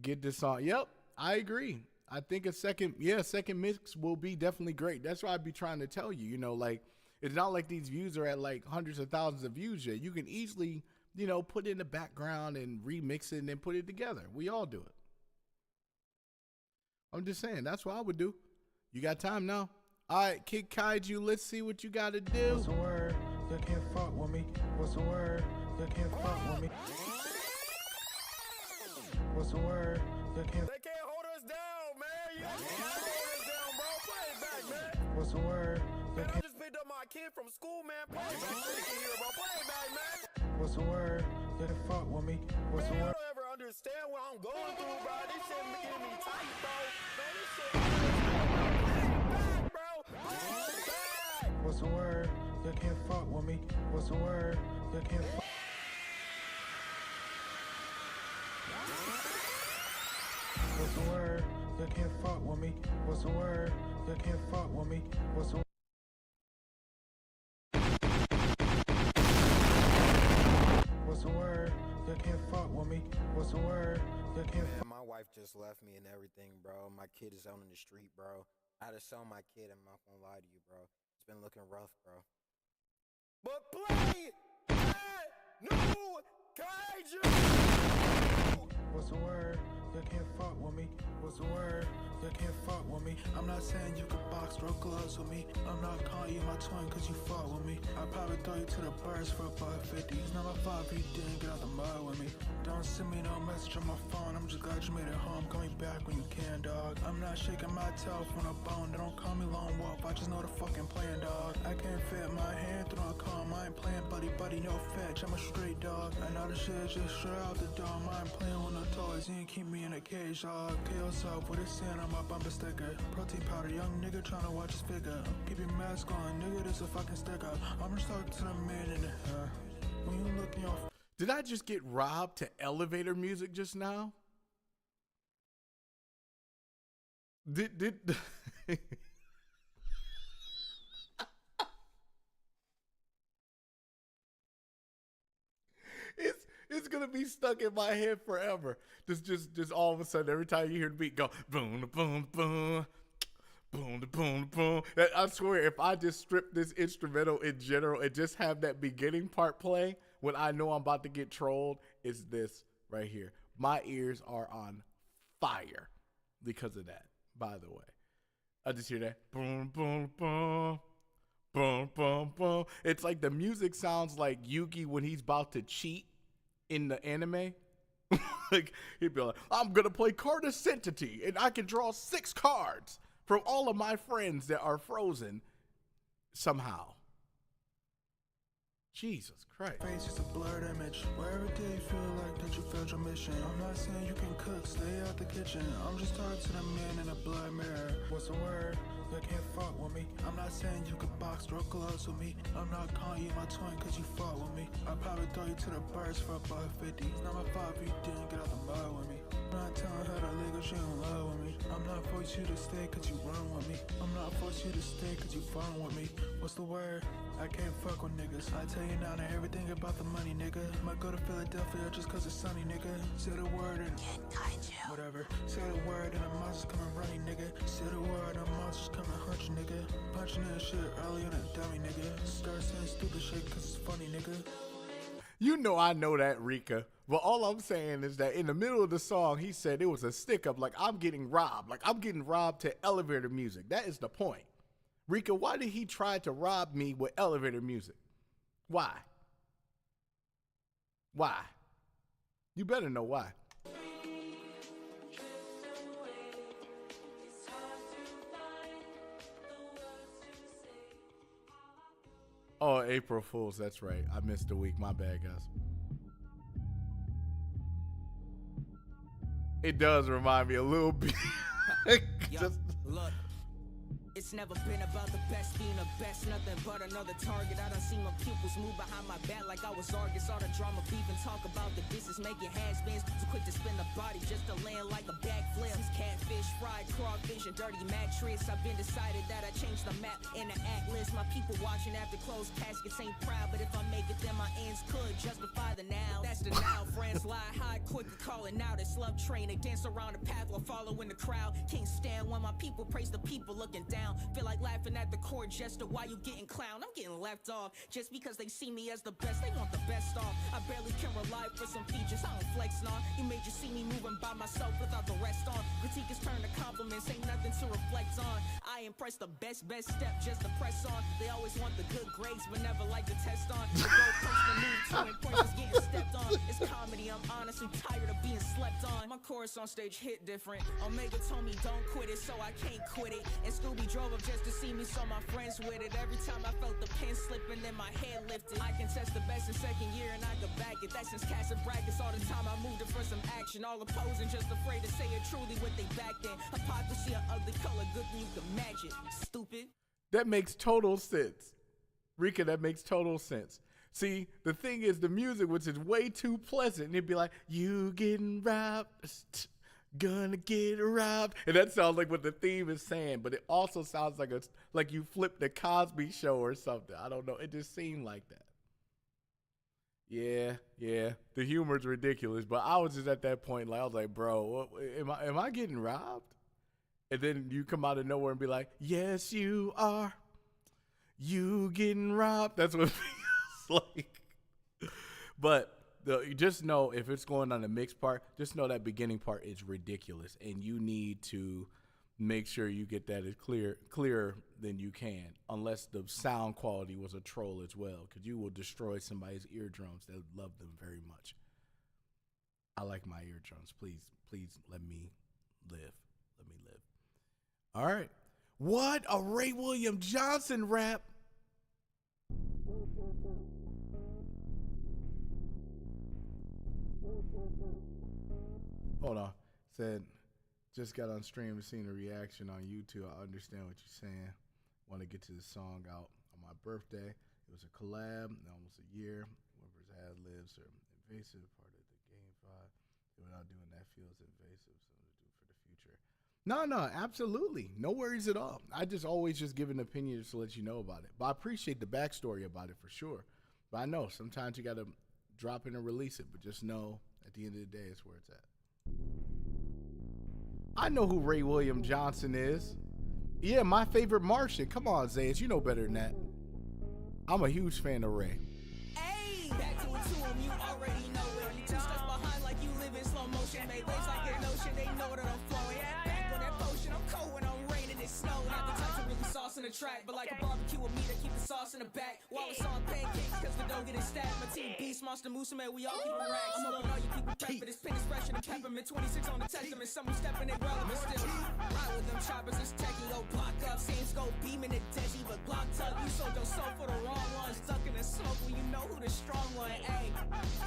Get this on. Yep, I agree. I think a second mix will be definitely great. That's what I'd be trying to tell you. You know, like, it's not like these views are at like hundreds of thousands of views yet. You can easily, you know, put it in the background and remix it and then put it together. We all do it. I'm just saying, that's what I would do. You got time now? All right, Kid Kaiju, let's see what you got to do. What's the word? You can't fuck with me. What's the word? You can't fuck with me. What's the word? You can't. They can't hold us down, man. You can't hold us down, bro. Play it back, man. What's the word? Man, I just picked up my kid from school, man. Play it back so they can hear, bro. Play it back, man. What's the word? You can't fuck with me. What's the Man, you word? don't ever understand what I'm going through, bro. This shit making me tight, bro. Man, this shit. Play it back, bro. Play it back. What's the word? You can't fuck with me. What's the word? You can't fuck. What's the word? You can't fuck with me. What's the word? You can't fuck with me. What's the word? What's the word? You can't fuck with me. What's the word? You can't. Man, my wife just left me and everything, bro. My kid is out in the street, bro. I had to sell my kid. I'm not gonna lie to you, bro. It's been looking rough, bro. But play that new Kaiju. What's the word? You can't fuck with me. What's the word? You can't fuck with me. I'm not saying you can box, throw gloves with me. I'm not calling you my twin cause you fuck with me. I'd probably throw you to the birds for $1.50. It's not my fault if you didn't get out the mud with me. Don't send me no message on my phone. I'm just glad you made it home. Call me back when you can, dog. I'm not shaking my tail from a bone. Don't call me lone wolf. I just know the fucking plan, dog. I can't fit my hand through a comb. I ain't playing buddy, no fetch. I'm a straight dog. I know the shit is just straight out the dome. I ain't playing with no toys. You ain't keep me in a cage, dog. Kill yourself with a sand on my bumper sticker. Protein powder, young nigga tryna watch his figure. Keep your mask on, nigga, this a fucking sticker. I'm just talking to the man in the hair. When you look in your. Did I just get robbed to elevator music just now? Did It's gonna be stuck in my head forever. Just all of a sudden, every time you hear the beat go boom, boom, boom, boom, boom, boom. I swear, if I just strip this instrumental in general and just have that beginning part play when I know I'm about to get trolled, it's this right here. My ears are on fire because of that. By the way, I just hear that boom, boom, boom. Boom, boom, boom. It's like the music sounds like Yugi when he's about to cheat in the anime. Like, he'd be like, I'm going to play Card Ascentity, and I can draw 6 cards from all of my friends that are frozen somehow. Jesus Christ. Face is a blurred image. Where every day you feel like that you failed your mission. I'm not saying you can cook, stay out the kitchen. I'm just talking to the man in a blood mirror. What's the word? You can't fuck with me. I'm not saying you can box, throw gloves with me. I'm not calling you my twin cause you fought with me. I'd probably throw you to the birds for $1.50. It's not my fault if you didn't get out the mud with me. I'm not telling her to leave cause she don't love with me. I'm not forced you to stay cause you run with me. I'm not forced you to stay cause you fun with me. What's the word? I can't fuck with niggas. I tell you now and everything about the money, nigga. Might go to Philadelphia just cause it's sunny, nigga. Say the word and whatever. Say the word and the monsters coming running, nigga. Say the word and the monsters coming hunt you, nigga. Punching in shit earlier than a dummy, nigga. Start saying stupid shit cause it's funny, nigga. You know I know that, Rika. But all I'm saying is that in the middle of the song, he said it was a stick-up, like I'm getting robbed. Like I'm getting robbed to elevator music. That is the point. Rika, why did he try to rob me with elevator music? Why? Why? You better know why. Oh, April Fools, that's right. I missed a week. My bad, guys. It does remind me a little bit. Just Look, it's never been about the best being the best, nothing but another target. I done seen my pupils move behind my back like I was Argus. All the drama, beef, and talk about the business, making has-beens too quick to spin the body just to land like a backflip. Since catfish, fried crawfish, and dirty mattress, I've been decided that I changed the map and the act list. My people watching after closed caskets ain't proud, but if I make it, then my ends could justify the now. That's the now. Friends lie high, quick to calling out. It's love train. They dance around the path while following the crowd. Can't stand when my people praise the people looking down. Feel like laughing at the court jester while you getting clowned. I'm getting left off just because they see me as the best. They want the best off. I barely can rely for some features. I don't flex on. You made you see me moving by myself without the rest on. Critique is turned to compliments. Ain't nothing to reflect on. I impress the best step just to press on. They always want the good grades but never like to test on. The goalpost to move to and points is getting stepped on. It's comedy. I'm honestly tired of being slept on. My chorus on stage hit different. Omega told me don't quit it, so I can't quit it. And Scooby drove up just to see me, so my friends with it. Every time I felt the pen slipping, then my head lifted. I can test the best in second year and I could back it. That's since cast and brackets. All the time I moved it for some action. All opposing, just afraid to say it truly what they backed in. Hypocrisy, an ugly color, good than you can match it. Stupid. that makes total sense. Rika, that makes total sense. See, the thing is, the music, which is way too pleasant, and it'd be like, you getting robbed, gonna get robbed. And that sounds like what the theme is saying, but it also sounds like like you flipped the Cosby Show or something. I don't know. It just seemed like that. Yeah. The humor's ridiculous, but I was just at that point, like, I was like, bro, am I getting robbed? And then you come out of nowhere and be like, yes, you are. You getting robbed. That's what it feels like. But you just know, if it's going on the mixed part, just know that beginning part is ridiculous, and you need to make sure you get that as clearer than you can, unless the sound quality was a troll as well, because you will destroy somebody's eardrums that love them very much. I like my eardrums. Please let me live. Let me live. All right. What a Ray William Johnson rap. Hold on. Said, just got on stream and seen a reaction on YouTube. I understand what you're saying. Want to get to the song out on my birthday. It was a collab, almost a year. Whoever's ad-libs are invasive, part of the Game 5. Without doing that feels invasive, something to do for the future. No, absolutely. No worries at all. I just always just give an opinion just to let you know about it. But I appreciate the backstory about it for sure. But I know sometimes you got to drop it and release it. But just know at the end of the day, it's where it's at. I know who Ray William Johnson is. Yeah, my favorite Martian. Come on, Zayas. You know better than that. I'm a huge fan of Ray. Hey, back to him, you already know it. You two stuck behind like you live in slow motion. Made waves like an ocean, they know that I'm flowing. Back on that potion, I'm cold when I'm raining, it's snowing. Not the type to really sauce in the track, but like a barbecue with me to keep the sauce in the back. Wallace on pancakes, cause the dough getting stacked. My team beast, monster, moose, man, we all keep it racks. I'm up on all you people prep for this pen is fresher than peppermint. 26 on the testament, some we stepping in relevant still. Ride with them choppers, it's techie, yo, block up. Saints go beaming the desi, but Glock tuck. You sold your soul for the wrong ones. Stuck in the smoke when you know who the strong one, ayy.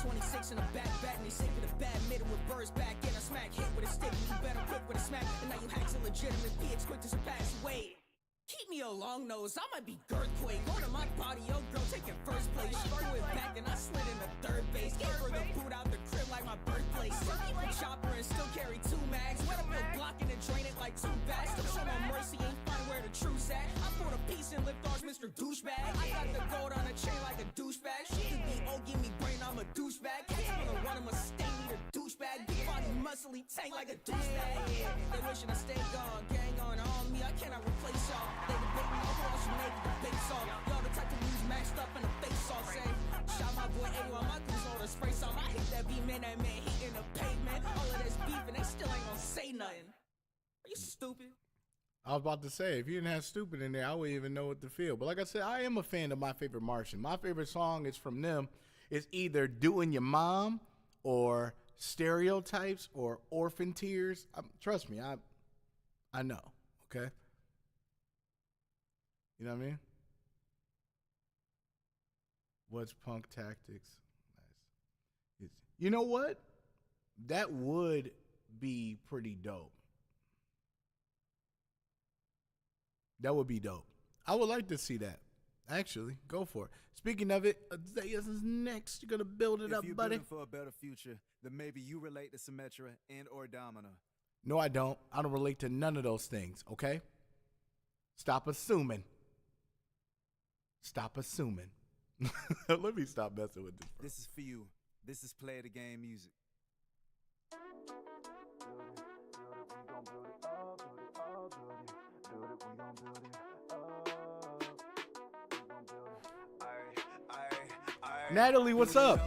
26 in the back, and they sick of the bad middle with birds back in. I smack hit with a stick, you better quick with a smack. And now you hacks a legitimate bitch, quick to surpass. Wait. Keep me a long nose, I might be Girthquake. Going to my body, yo girl taking first place. She threw it back and I slid in the third base. Gave her the boot out the crib like my birthplace. Still keep a chopper and still carry 2 mags. Wet up your block and then drain it like 2 bags. Still show no mercy, ain't find where the truth's at. I pulled a piece and lift off Mr. Douchebag. I got the gold on a chain like a douchebag. She could be, oh give me brain, I'm a douchebag. Cats gonna run him a stain, need a douchebag. Big body muscly tank like a douchebag. They wishing I stay gone, gang on me, I cannot replace y'all. They debating on who else should make the debate song. Y'all the type of news mashed up in the face all say. Shout my boy A on my goose on the spray song. I hit that beat, man, that man hitting the pavement. All of this beef and they still ain't gonna say nothing. Are you stupid? I was about to say, if you didn't have stupid in there, I wouldn't even know what to feel. But like I said, I am a fan of My Favorite Martian. My favorite song is from them. It's either Doing Your Mom or Stereotypes or Orphan Tears. Trust me, I know, okay? You know what I mean? What's Punk Tactics? Nice. You know what? That would be pretty dope. That would be dope. I would like to see that. Actually, go for it. Speaking of it, Zayas is next. You're gonna build it up, buddy. If you're for a better future, then maybe you relate to Symmetra and or Domina. No, I don't. I don't relate to none of those things, okay? Stop assuming. Stop assuming. Let me stop messing with this. Bro. This is for you. This is Play the Game music. Natalie, what's up?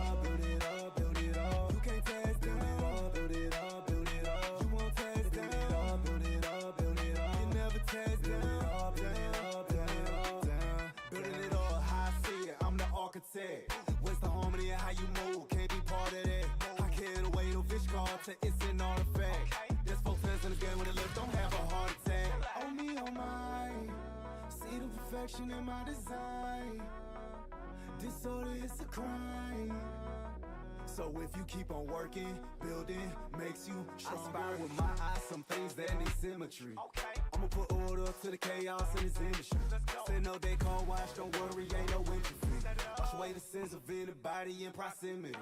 Where's the harmony and how you move? Can't be part of that. I can't away no fish call to it's an artifact. There's folks fans in the game when they live don't have a heart attack. Oh me, oh my. See the perfection in my design. Disorder is a crime. So if you keep on working, building makes you stronger. I spy with my eyes some things that need symmetry. I'ma put order to the chaos in this industry. Say no, they call watch, don't worry, ain't no entry fee. Wash away the sins of anybody in proximity.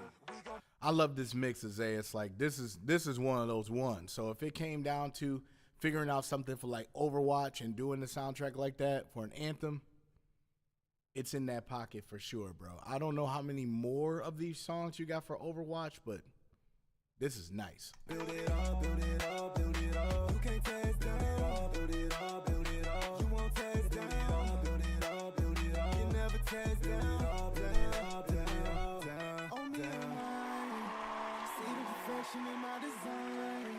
I love this mix, Isaiah. It's like this is one of those ones. So if it came down to figuring out something for like Overwatch and doing the soundtrack like that for an anthem, it's in that pocket for sure, bro. I don't know how many more of these songs you got for Overwatch, but this is nice. Build it up, build it up, build it up. You can't tear it down. Build it up, build it up. You won't tear it down. Build it up, build it up. You never tear it down. Down. On me and mine. See the perfection in my design.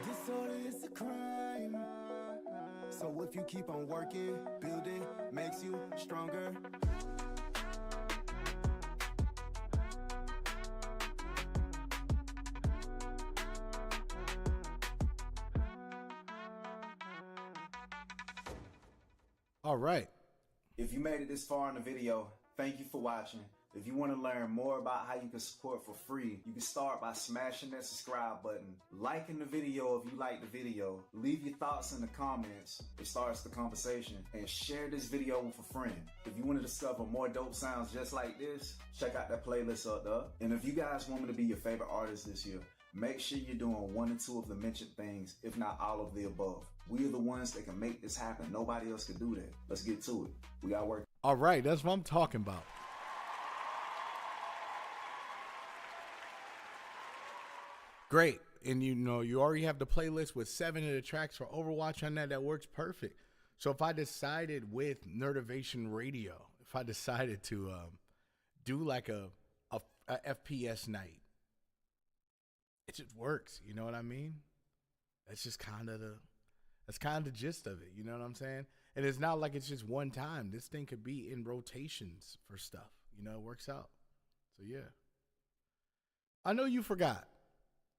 Disorder is a crime. So if you keep on working, building makes you stronger. All right. If you made it this far in the video, thank you for watching. If you want to learn more about how you can support for free, you can start by smashing that subscribe button, liking the video if you like the video, leave your thoughts in the comments, it starts the conversation, and share this video with a friend. If you want to discover more dope sounds just like this, check out that playlist up there. And if you guys want me to be your favorite artist this year, make sure you're doing 1 or 2 of the mentioned things, if not all of the above. We are the ones that can make this happen. Nobody else can do that. Let's get to it. We got work. All right, that's what I'm talking about. Great. And you know, you already have the playlist with 7 of the tracks for Overwatch on that. That works perfect. So if I decided with Nerdivation Radio, if I decided to do like a FPS night, it just works. You know what I mean? That's just kind of That's kind of the gist of it. You know what I'm saying? And it's not like it's just one time. This thing could be in rotations for stuff. You know, it works out. So yeah. I know you forgot.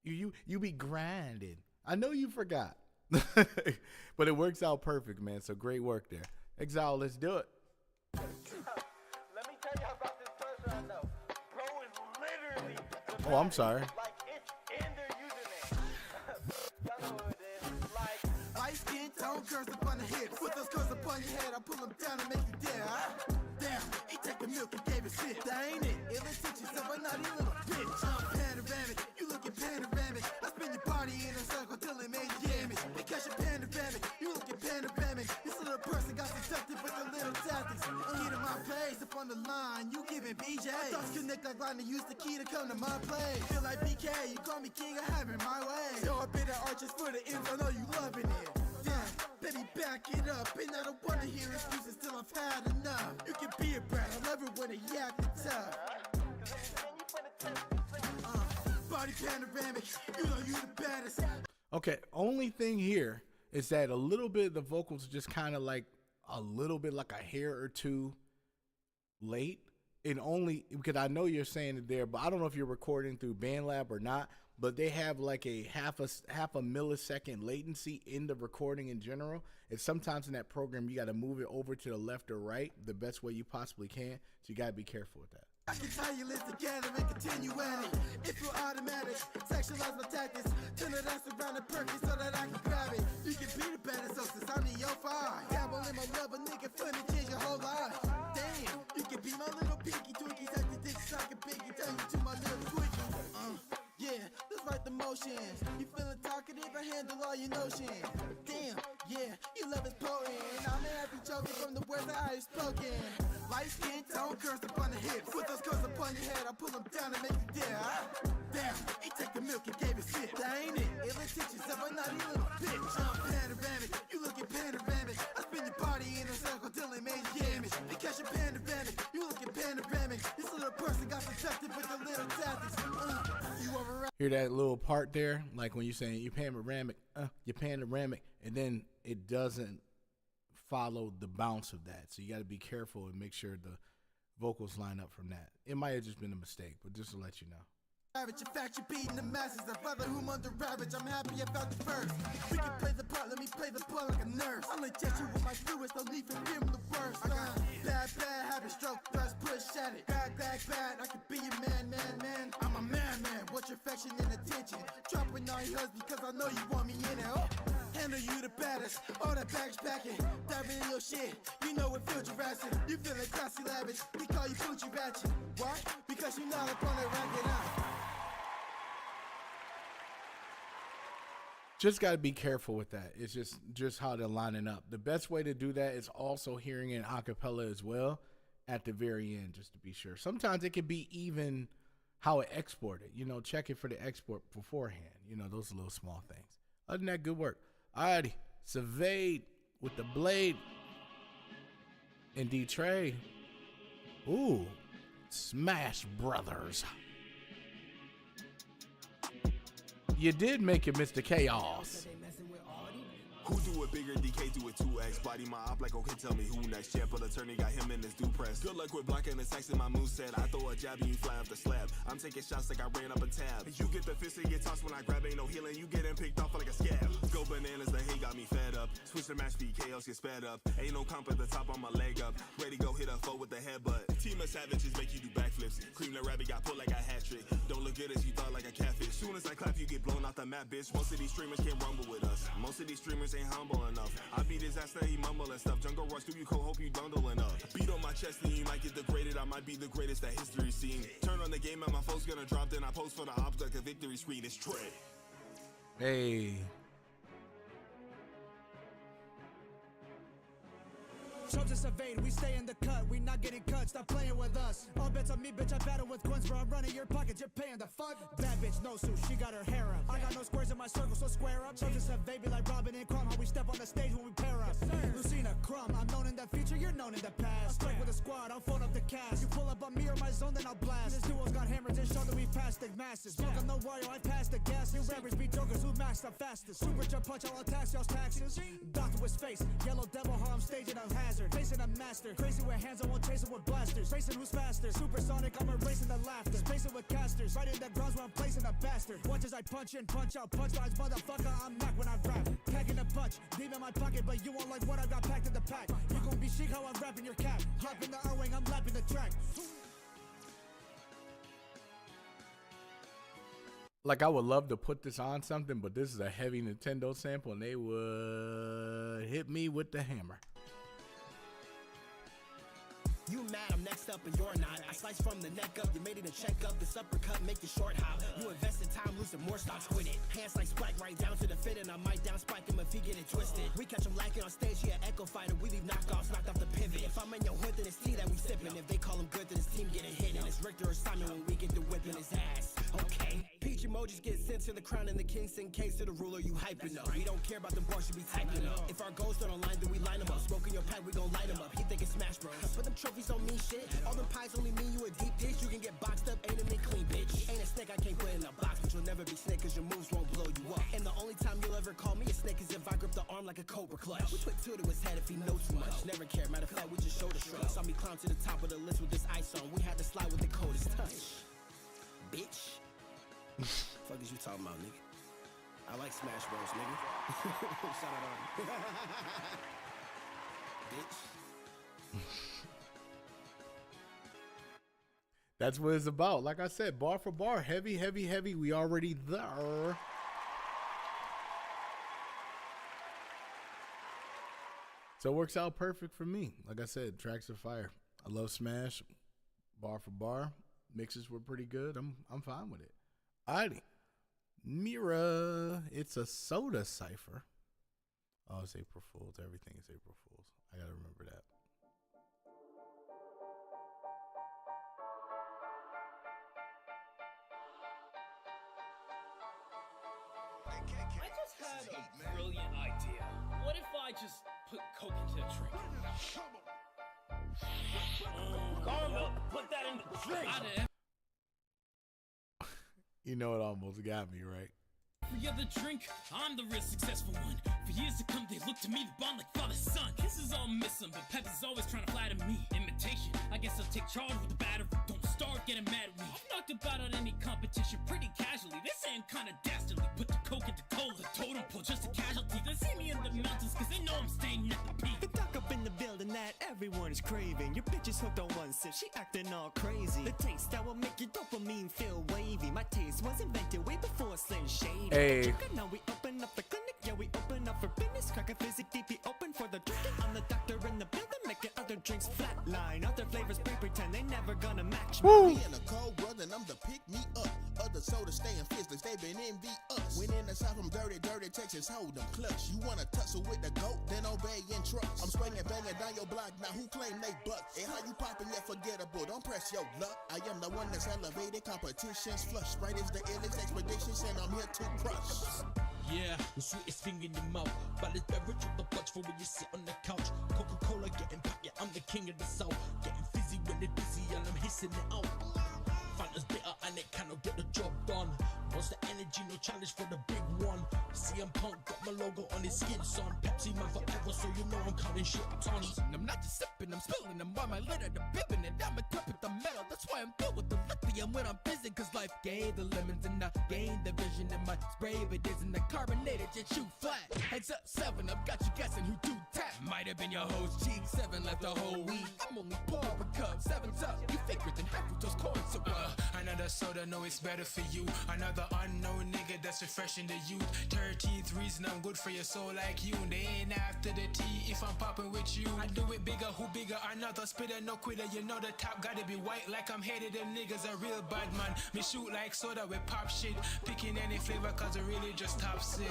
You be grinding. I know you forgot. But it works out perfect, man. So great work there. Exile, let's do it. Let me tell you about this person I know. Bro is literally Oh, I'm sorry. like it's in their username. Y'all know who it is. Like Light skin tone, curves up on the hips. Put those curves up on your head, I pull them down and make you dare. Damn, he took the milk and gave it sip. That ain't it. Ill intentions of a nutty little bitch. I'm panoramic, you looking panoramic. I spin your body in a circle till it made you damage. Because you're panoramic, you looking panoramic. This little person got seductive with the little tactics. Key to my place, up on the line, you giving BJ. Thoughts connect like line to use the key to come to my place. Feel like BK, you call me king, I have it my way. Show a bit of arches for the ends, I know you loving it. Damn, baby, back it up. And I don't wanna hear excuses till I've had enough. You can be a brat, I love it when it yak the tough. Body panoramic, you know you the baddest. Okay, only thing here is that a little bit of the vocals just kind of like a little bit like a hair or two late. And only because I know you're saying it there, but I don't know if you're recording through BandLab or not. But they have like a half a millisecond latency in the recording in general. And sometimes in that program, you got to move it over to the left or right the best way you possibly can. So you got to be careful with that. I can tie your list together and continue at it. If you're automatic, sexualize my tactics. Turn it ass around and perky so that I can grab it. You can be the baddest, so since I'm in your fire. Dabble in my love, a nigga funny, change your whole life. Damn, you can be my little pinky twinkie. Take the dick so I can pick you, turn you to my little quickie. Yeah, let's write the motions. You feeling talkative, I handle all your notions. Damn, yeah, your love is potent. I'm happy choking from the words that I've spoken. Light skin tone, curves up on the hips. With those curves up on your head, I pull them down and make you dare. Damn, he took the milk and gave it sip. That ain't it. Ill intentions of a nutty little bitch. I'm panoramic, you looking panoramic. I spin your body in a circle till it made you damage. Because you're panoramic, you looking panoramic. This little person got seductive with the little tactics. You over. Hear that little part there? Like when you're saying you're panoramic, and then it doesn't follow the bounce of that. So you got to be careful and make sure the vocals line up from that. It might have just been a mistake, but just to let you know. Ravage, in fact, you're beating the masses. I'd rather whom under ravage. I'm happy I found the first. We can play the part, let me play the part like a nurse. I'll inject you with my fluids, no need for fear the worst. Bad, habit, stroke, thrust, push at it. Bad, I can be your man. I'm a man. What's your affection and attention? Dropping all yours because I know you want me in it. Oh, handle you the baddest. All that baggage packing, diving in your shit. You know it feels Jurassic. You feeling classy, lavish. We call you Poochie Ratchet. Why? Because you're not up on it, rank it out. Just got to be careful with that. It's just how they're lining up. The best way to do that is also hearing it in acapella as well at the very end, just to be sure. Sometimes it could be even how it exported. You know, check it for the export beforehand. You know, those little small things. Other than that, good work. Alrighty, Surveyed with the blade and D-Trey. Ooh, Smash Brothers. You did make it, Mr. Chaos. Who do it bigger? DK do it 2X. Body my op like, okay, tell me who next. Champ of attorney got him in his due press. Good luck with blocking the text in my mood set. I throw a jab and you fly up the slab. I'm taking shots like I ran up a tab. You get the fist and get tossed when I grab. Ain't no healing. You getting picked off like a scab. Go bananas, the hate got me fed up. Switch the match speed, chaos get sped up. Ain't no comp at the top on my leg up. Ready go hit a foe with the headbutt. Team of savages make you do backflips. Cream the rabbit got pulled like a hat trick. Don't look good as you thought like a catfish. Soon as I clap, you get blown off the map, bitch. Most of these streamers can't rumble with us. Most of these streamers ain't humble enough. I beat his ass, he mumble and stuff. Jungle rush through you, cold, hope you bundle enough. Beat on my chest, and you might get degraded. I might be the greatest that history's seen. Turn on the game, and my foe's gonna drop. Then I post for the ops like a victory screen. It's Trey. Hey. Soldiers evade, we stay in the cut. We not getting cut, stop playing with us. All bets on me, bitch, I battle with guns, bro. I'm running your pockets, you're paying the fuck. Bad bitch, no suit, she got her hair up. I got no squares in my circle, so square up. Soldiers evade, be like Robin and Crumb, how we step on the stage when we pair up. Lucina, Crumb, I'm known in the future, you're known in the past. I strike with a squad, I'll phone up the cast. You pull up on me or my zone, then I'll blast. This duo's got hammers and show that we passed the masses. Smoke on the Wario, I passed the gas. You rappers be jokers who max the fastest. Super jump punch, I'll tax y'all's taxes. Doctor with face, yellow devil, how I'm staging a hazard. Facing a master, crazy with hands, I won't chase it with blasters. Facing who's faster, supersonic, I'm erasing the laughter. Spacing with casters, right in the grounds where I'm placing a bastard. Watch as I punch in, punch out, punch lines, motherfucker, I'm not when I rap. Packing a punch, deep in my pocket, but you won't like what I got packed in the pack. You gon' be chic how I'm rapping your cap. Hop in the R-wing, I'm lapping the track. Like, I would love to put this on something, but this is a heavy Nintendo sample, and they would hit me with the hammer. You mad, I'm next up and you're not. I slice from the neck up, you made it a check up. This uppercut make you short hop. You invested time, losing more stocks, quit it. Hands like Spike right down to the fit, and I might down spike him if he get it twisted. We catch him lacking on stage, he an echo fighter. We leave knockoffs, knocked off the pivot. If I'm in your hood, then it's tea that we sippin'. If they call him good, then his team getting hit. And it's Richter or Simon when we get the whipping his ass. Okay. Peach emojis get sent to the crown and the king send case to the ruler, you hyping up. We don't care about them bars, you be typing up. If our goals don't align, then we line them up. Smoking your pack, we gon' light them up. He think it's Smash Bros. Put them trophies on me, shit. All them pies only mean you a deep dish. You can get boxed up, ain't a me clean, bitch. Ain't a snake I can't put in a box, but you'll never be snake cause your moves won't blow you up. And the only time you'll ever call me a snake is if I grip the arm like a cobra clutch. We put two to his head if he knows too much. Never care, matter of fact, we just shoulder shrug. Saw me climb to the top of the list with this ice on. We had to slide with the coldest touch. Bitch. Fuck is you talking about, nigga? I like Smash Bros, nigga. Shout out on bitch. That's what it's about. Like I said, bar for bar, heavy, heavy, heavy. We already there. So it works out perfect for me. Like I said, tracks are fire. I love Smash. Bar for bar. Mixes were pretty good. I'm fine with it. Alrighty. Mira. It's a soda cipher. Oh, it's April Fool's. Everything is April Fool's. I gotta remember that. I just had a brilliant idea. What if I just put Coke into the drink? Put that in the drink. You know, it almost got me, right? Every other drink, I'm the real successful one. For years to come, they look to me to bond like father son. Kisses all missing, but Pep is always trying to flatter me. Imitation, I guess I'll take charge with the batter. Don't start getting mad at me. I've knocked about on any competition pretty casually. This ain't kinda dastardly. Put the Coke into cola, the totem pole, just a casualty. They see me in the mountains, cause they know I'm staying at the peak. The duck up in the building that everyone is craving. Your bitch is hooked on one sip, she acting all crazy. The taste that will make your dopamine feel wavy. My taste was invented way before Slim Shady. Hey. Now we open up the clinic, yeah, we open up for business. Crack a physic DP open for the drinking. I'm the doctor in the building, making other drinks flatline. Other flavors play pretend they never gonna match me. Me and a cold brother, and I'm the pick me up. Other soda staying fizzless, they been envy us. When in the south from dirty Texas, hold them clutch. You wanna tussle with the goat, then obey and trust. I'm swinging, banging down your block, now who claim they buck? And how you poppin', yeah, forgettable, don't press your luck. I am the one that's elevated, competitions flush. Sprite is the illest expeditions, and I'm here to crush. Yeah, the sweetest thing in your mouth. Balanced beverage with the punch for when you sit on the couch. Coca-Cola getting back, yeah, I'm the king of the south. Getting fizzy when they're dizzy and I'm hissing it out. Fanta's bitter and it cannot get the job done. What's the energy, no challenge for the big one. CM Punk got my logo on his skin, son. Pepsi man forever, so you know I'm counting shit tons. And I'm not just sipping, I'm spilling them by my litter, the bibbing it. I'm equipped with the metal, that's why I'm filled with the lithium when I'm busy. Cause life gave the lemons and I gained the vision in my spray, but isn't the carbonated, just shoot flat. Heads up 7, I've got you guessing who do tap. Might have been your host cheek, 7 left a whole week. I'm only pour a cup, 7's up. You faker than half fructose corn syrup. Another soda, know it's better for you. Another unknown nigga that's refreshing the youth. 13th reason I'm good for your soul like you. They ain't after the tea if I'm popping with you. I do it bigger, who bigger? Another spitter, no quitter. You know the top gotta be white like I'm headed. Them niggas a real bad man. Me shoot like soda with pop shit. Picking any flavor cause I really just top 6.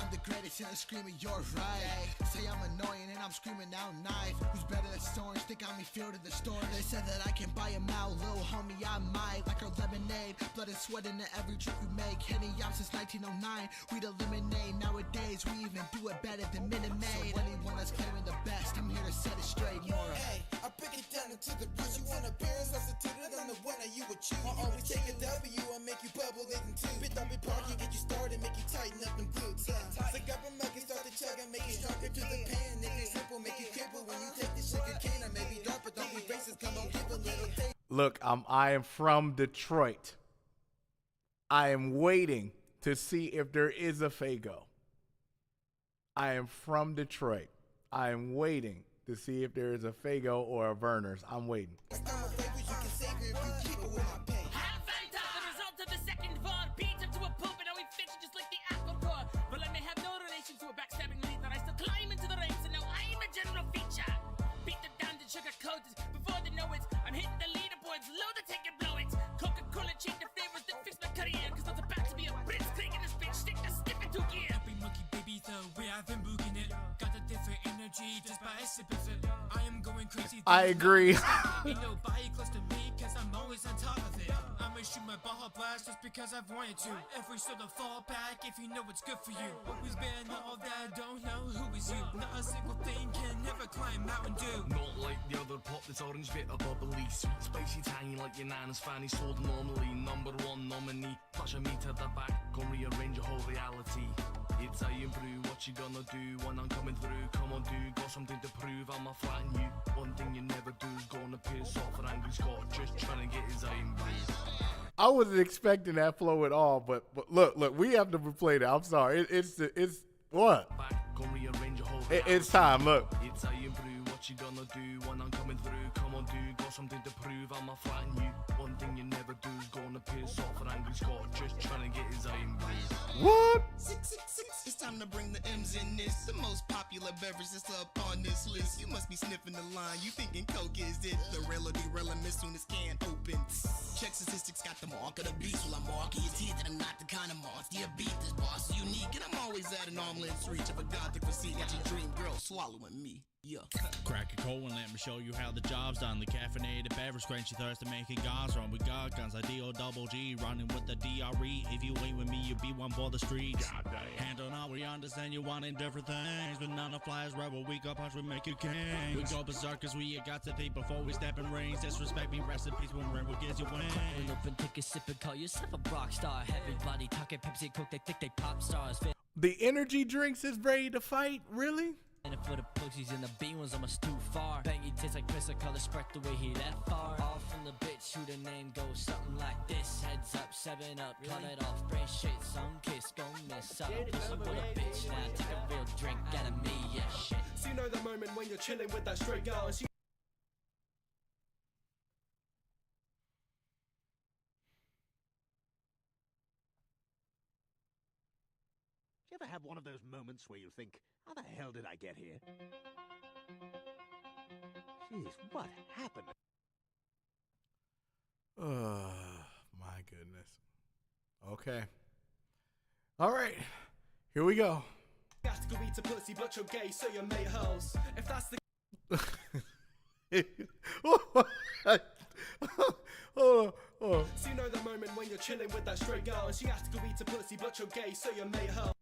I'm the greatest and I'm screaming you're right. Say I'm annoying and I'm screaming out knife. Who's better than Orange? Think I'm me field in the store. They said that I can buy him out, little homie, I might. Like our lemonade, blood and sweat into every trip we make. Henny out since 1909, we the lemonade. Nowadays, we even do it better than Minute Maid. So anyone that's claiming the best, I'm here to set it straight, Nora. Hey, I break it down into the roots. You want a beer, substituted on the one that you would choose. I always take a W and make you bubble it in two. Spit up in park and get you started, make you tighten up them glutes. Stick up a mug and start to chug and make you stronger to the pan. If it's simple, make you cripple when you take the sugar cane. Or maybe drop it, don't be racist, come on, give a little taste. Look, I am from Detroit. I am waiting to see if there is a Faygo. I am from Detroit. I am waiting to see if there is a Faygo or a Verner's. I'm waiting. Before they know it, I'm hitting the leaderboards, load the take and blow it. Coca-Cola change the flavors that fix my career, cause there's about to be a blitzkrieg in this bitch, stick the stiff into gear. Happy monkey baby, the way I've been booking it. Got a different energy just by a sip of it. I am going crazy. I agree. Ain't nobody close to me, cause I'm always on top of it. I'ma shoot my ball blast just because I've wanted to. Every sort of fall back if you know it's good for you. Who's been all that, don't know who is you. Not a single thing can never climb Mountain Dew. Not like the other pop, this orange bit of bubbly. Sweet, spicy, tangy like your nana's fanny. Sold normally, number one nominee. Touch me to the back, gonna rearrange your whole reality. It's how you brew, what you gonna do when I'm coming through? Come on, dude, got something to prove, I'ma flatten you. One thing you never do is gonna piss off an angry Scot, just trying to get his aim brew. I wasn't expecting that flow at all, but look, we have to replay that. I'm sorry. It's what? It's time. Look. It's how you brew, what you gonna do when I'm coming through? Come on, dude, got something to prove, I'ma flatten you. One thing you never do is gonna piss off an angry Scot, just trying to get his aim brew. What? It's time to bring the M's in this. The most popular beverage that's up on this list. You must be sniffing the line. You thinking Coke is it? The real or derailing as soon as can open. Check statistics, got the mark of the beast. Well, I'm marking his teeth, and I'm not the kind of monster you beat. This boss is unique, and I'm always at an arm's length reach of a gothic physique. Got your dream girl swallowing me. Yeah. Crack a cold and let me show you how the job's done. The caffeinated beverage quench your thirst and making guys run. We got guns like D-O-double-G, running with the DRE. If you ain't with me, you be one for the streets. Handle on, we understand you wanting different things, but none of flies rebel. We got punch, we make you king. We go berserk cause we got to think before we step in rings. Disrespect me, rest in peace when rainbow gives you wings. Crack open, take a sip and call yourself a rock star. Everybody talking Pepsi, Coke, they think they pop stars. The energy drinks is ready to fight? Really? And for the pussies and the B ones, almost too far. Bang, he tastes like piss, I color spread the way he that far. All from the bitch, who the name goes something like this. Heads up, 7 up, cut it off, brain shit, some kiss, gon' miss out. Pussy with a bitch, now take a real drink out of me, yeah shit. So you know the moment when you're chilling with that straight girl and she... Do you ever have one of those moments where you think, how the hell did I get here? Jeez, what happened? My goodness. Okay. All right. Here we go. Got to go eat a pussy, but you're gay, so your mate hurls. If that's the... Oh. So you know the moment when you're chilling with that straight girl and she has to go eat a pussy, but you're gay, so your mate hurls.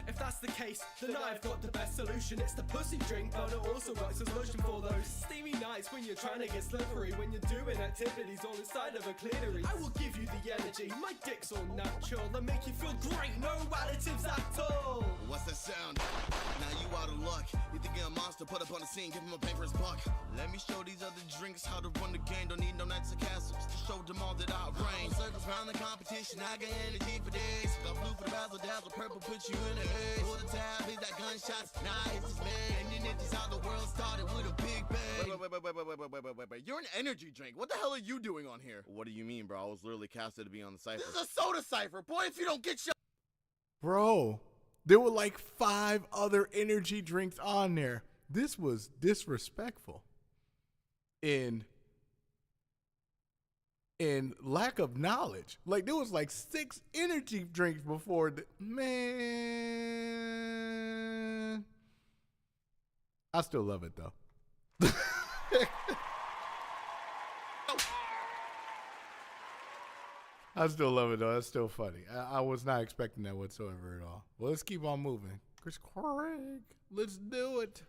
If that's the case, then I've got the best solution. It's the pussy drink, but it also works as lotion for those steamy nights when you're trying to get slippery, when you're doing activities all inside of a clitoris. I will give you the energy, my dick's all natural, that make you feel great, no additives at all. What's that sound? Now you out of luck. You think you're a monster, put up on the scene, give him a pay for his buck. Let me show these other drinks how to run the game. Don't need no knights or castles to show them all that I reign. Circles around the competition, I got energy for days. Got blue for the razzle dazzle, purple put you in a haze. Pull the tab, he's that gunshots, nah, it's just man. And then it's how the world started with a big bang. Wait. You're an energy drink. What the hell are you doing on here? What do you mean, bro? I was literally casted to be on the cipher. This is a soda cipher, boy. If you don't get your... Bro, there were like 5 other energy drinks on there. This was disrespectful. And and lack of knowledge. Like there was like 6 energy drinks before man. I still love it though. I still love it though. That's still funny. I was not expecting that whatsoever at all. Well, let's keep on moving. Chris Craig, let's do it.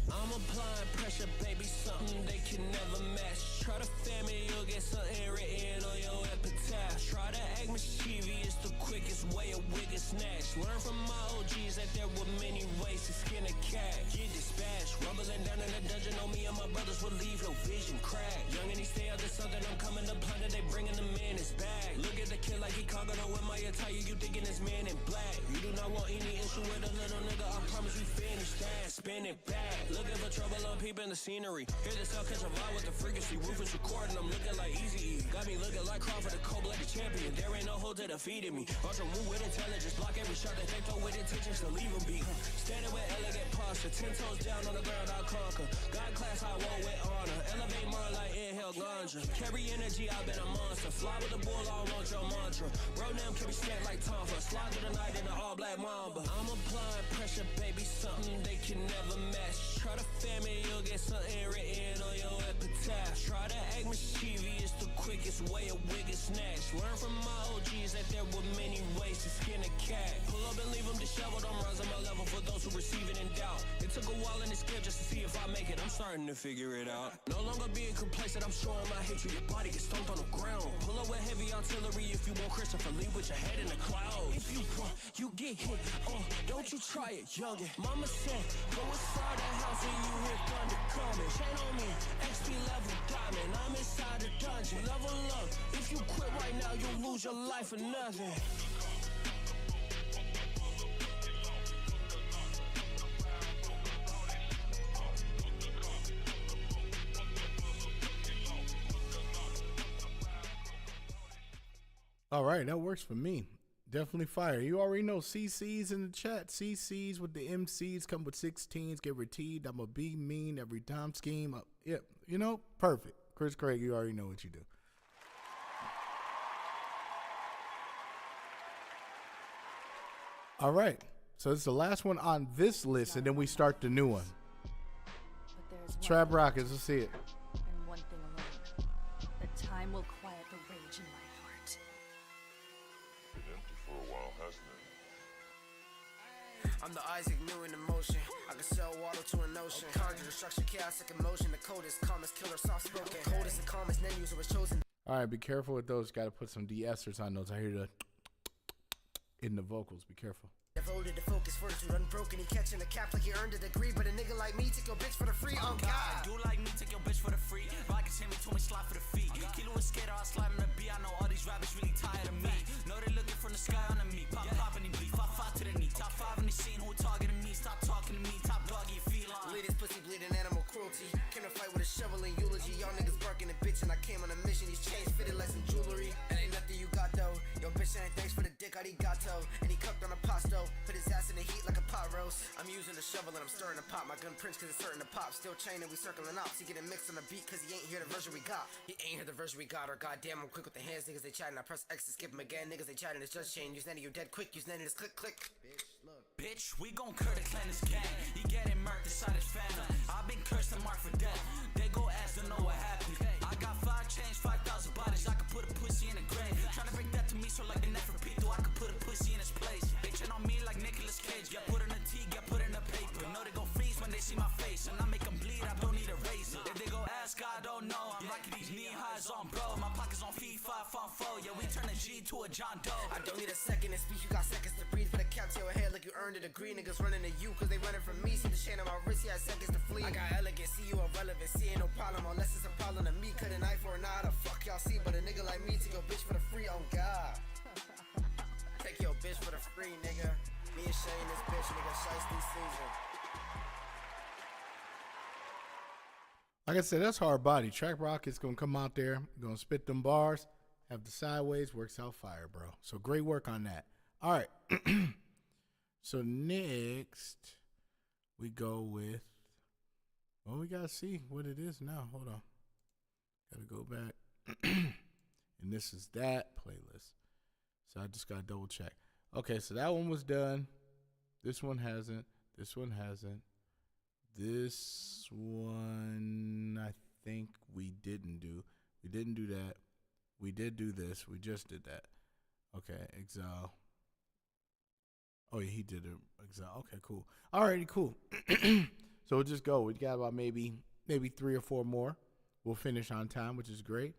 I'm applying pressure, baby, something they can never match. Try to fan me, you'll get something written on your epitaph. Try to act mischievous, the quickest way a wig is snatched. Learn from my OGs that there were many ways to skin a cat. Get dispatched, rumbling down in the dungeon on me and my brothers will leave no vision cracked. Young and he stay out the southern, I'm coming to plunder, they bringing the man his bag. Look at the kid like he Congo with my attire, you thinking this man in black. You do not want any issue with a little nigga, I promise we finish that. Spin it back, looking for trouble, I'm peeping the scenery. Hear the sound catch a vibe with the frequency, Rufus recording, I'm looking like Easy E. Got me looking like Crawford, a cold-blooded champion. There ain't no hold to defeating me. Ultra move with intelligence, block every shot that they throw with intentions to leave a beat. Standing with elegant posture, 10 toes down on the ground, I'll conquer. God class, I won't with honor. Elevate more like inhale ganja. Carry energy, I've been a monster. Fly with the bull, I want your mantra. Bro, now can be stand like Tonfa. Slide to the night in the all-black mamba. I'm applying pressure, baby, something they can never match. Try to fan me, you'll get something written on your epitaph. Try to act mischievous, the quickest way a wig is snatched. Learn from my OGs that there were many ways to skin a cat. Pull up and leave them disheveled, I'm rising my level for those who receive it in doubt. It took a while in the skip just to see if I make it, I'm starting to figure it out. No longer being complacent, I'm showing my hatred, your body gets stomped on the ground. Pull up with heavy artillery if you want Christopher Lee with your head in the clouds. If you want, you get hit, don't you try it, youngin'. Mama said, go inside the house and you hear thunder coming. Chain on me, XP level diamond, I'm inside the dungeon. Level up, if you quit right now, you'll lose your life for nothing. All right, that works for me. Definitely fire. You already know CC's in the chat. CC's with the MCs come with 16s. Get retied. I'm a be mean every time scheme. Yep, you know, perfect. Chris Craig, you already know what you do. All right, so it's the last one on this list, and then we start the new one. Trap Rockets, let's see it. And one thing alone, that time will quiet the rage in my heart. Been empty for a while, hasn't it? I'm the Isaac Newton in motion. I can sell water to an ocean. Conjure destruction, chaotic emotion. The coldest, calmest killer, soft spoken. Coldest and calmest, then user was chosen. All right, be careful with those. Got to put some de-essers on those. I hear the in the vocals. Be careful. Devoted to focus, fortitude unbroken. He catching the cap like he earned a degree. But a nigga like me, take your bitch for the free. Oh God. Do like me, take your bitch for the free. Rocket send me to me, slide for the feet. Kilo and skater, I slide on the beat. I know all these rappers really tired of me. Know they looking from the sky on me. Pop, pop, and he bleed. 5-5 to the knee. Top 5 in the scene, who targeting me? Stop talking to me. Top dog, you feel on. Latest pussy bleeding animal cruelty. Came to fight with a shovel and eulogy. Y'all niggas barking and bitching. I came on a mission. These chains fitted like some jewelry. And ain't nothing you got though. Yo bitch saying thanks for the dick arigato. And he cooked on a pasto. Put his ass in the heat like a pot roast. I'm using the shovel and I'm stirring the pot. My gun prints cause it's certain to pop. Still chaining, we circling ops. He getting mixed on the beat cause he ain't hear the version we got. He ain't hear the version we got. Or goddamn, I'm quick with the hands. Niggas they chatting. I press X to skip him again. Niggas they chatting. It's just chain. Use none of you dead quick. Use none of this click click. Bitch, look. Bitch, we gon' cure the clan this gang. He getting murked inside his phantom. I've been cursed and marked for death. They go ask to know what happened. I got 5 chains, 5,000 bodies. I could put a pussy in a grave. Tryna bring that to me so like the Neferpito. I could put a pussy in his place. Bitchin' on me like Nicolas Cage. Get put in a tea, get put in a paper. Know they gon' freeze when they see my face. And I make them bleed, I don't need a razor. If they go ask, I don't know. I'm rocking these knee highs on bro. My pockets on fee, 5 on 4. Yeah, we turn a G to a John Doe. I don't need a second to speak, you got seconds to breathe. Put a cap to your head like you earned a degree. Niggas running to you cause they running from me. See the chain on my wrist, yeah, seconds to flee. I got elegance, see you irrelevant. See ain't no problem unless it's a problem to me. Cut a knife or not, the fuck y'all see. But a nigga like me take your bitch for the free, oh God. Take your bitch for the free, nigga. Me and Shane this bitch, nigga, shiesty season. Like I said, that's hard body. Track Rocket's gonna come out there, gonna spit them bars. have the sideways, works out fire, bro. So great work on that. All right. So next we go with, well, we gotta see what it is now. Hold on. Gotta go back. And this is that playlist. So I just gotta double check. Okay, so that one was done. This one hasn't. This one hasn't. This one I think we didn't do. We didn't do that. We did do this. We just did that. Okay, Exile. Oh yeah, he did it. Exile. Okay, cool. Alrighty, cool. So we'll just go. We got about maybe 3 or 4 more. We'll finish on time, which is great.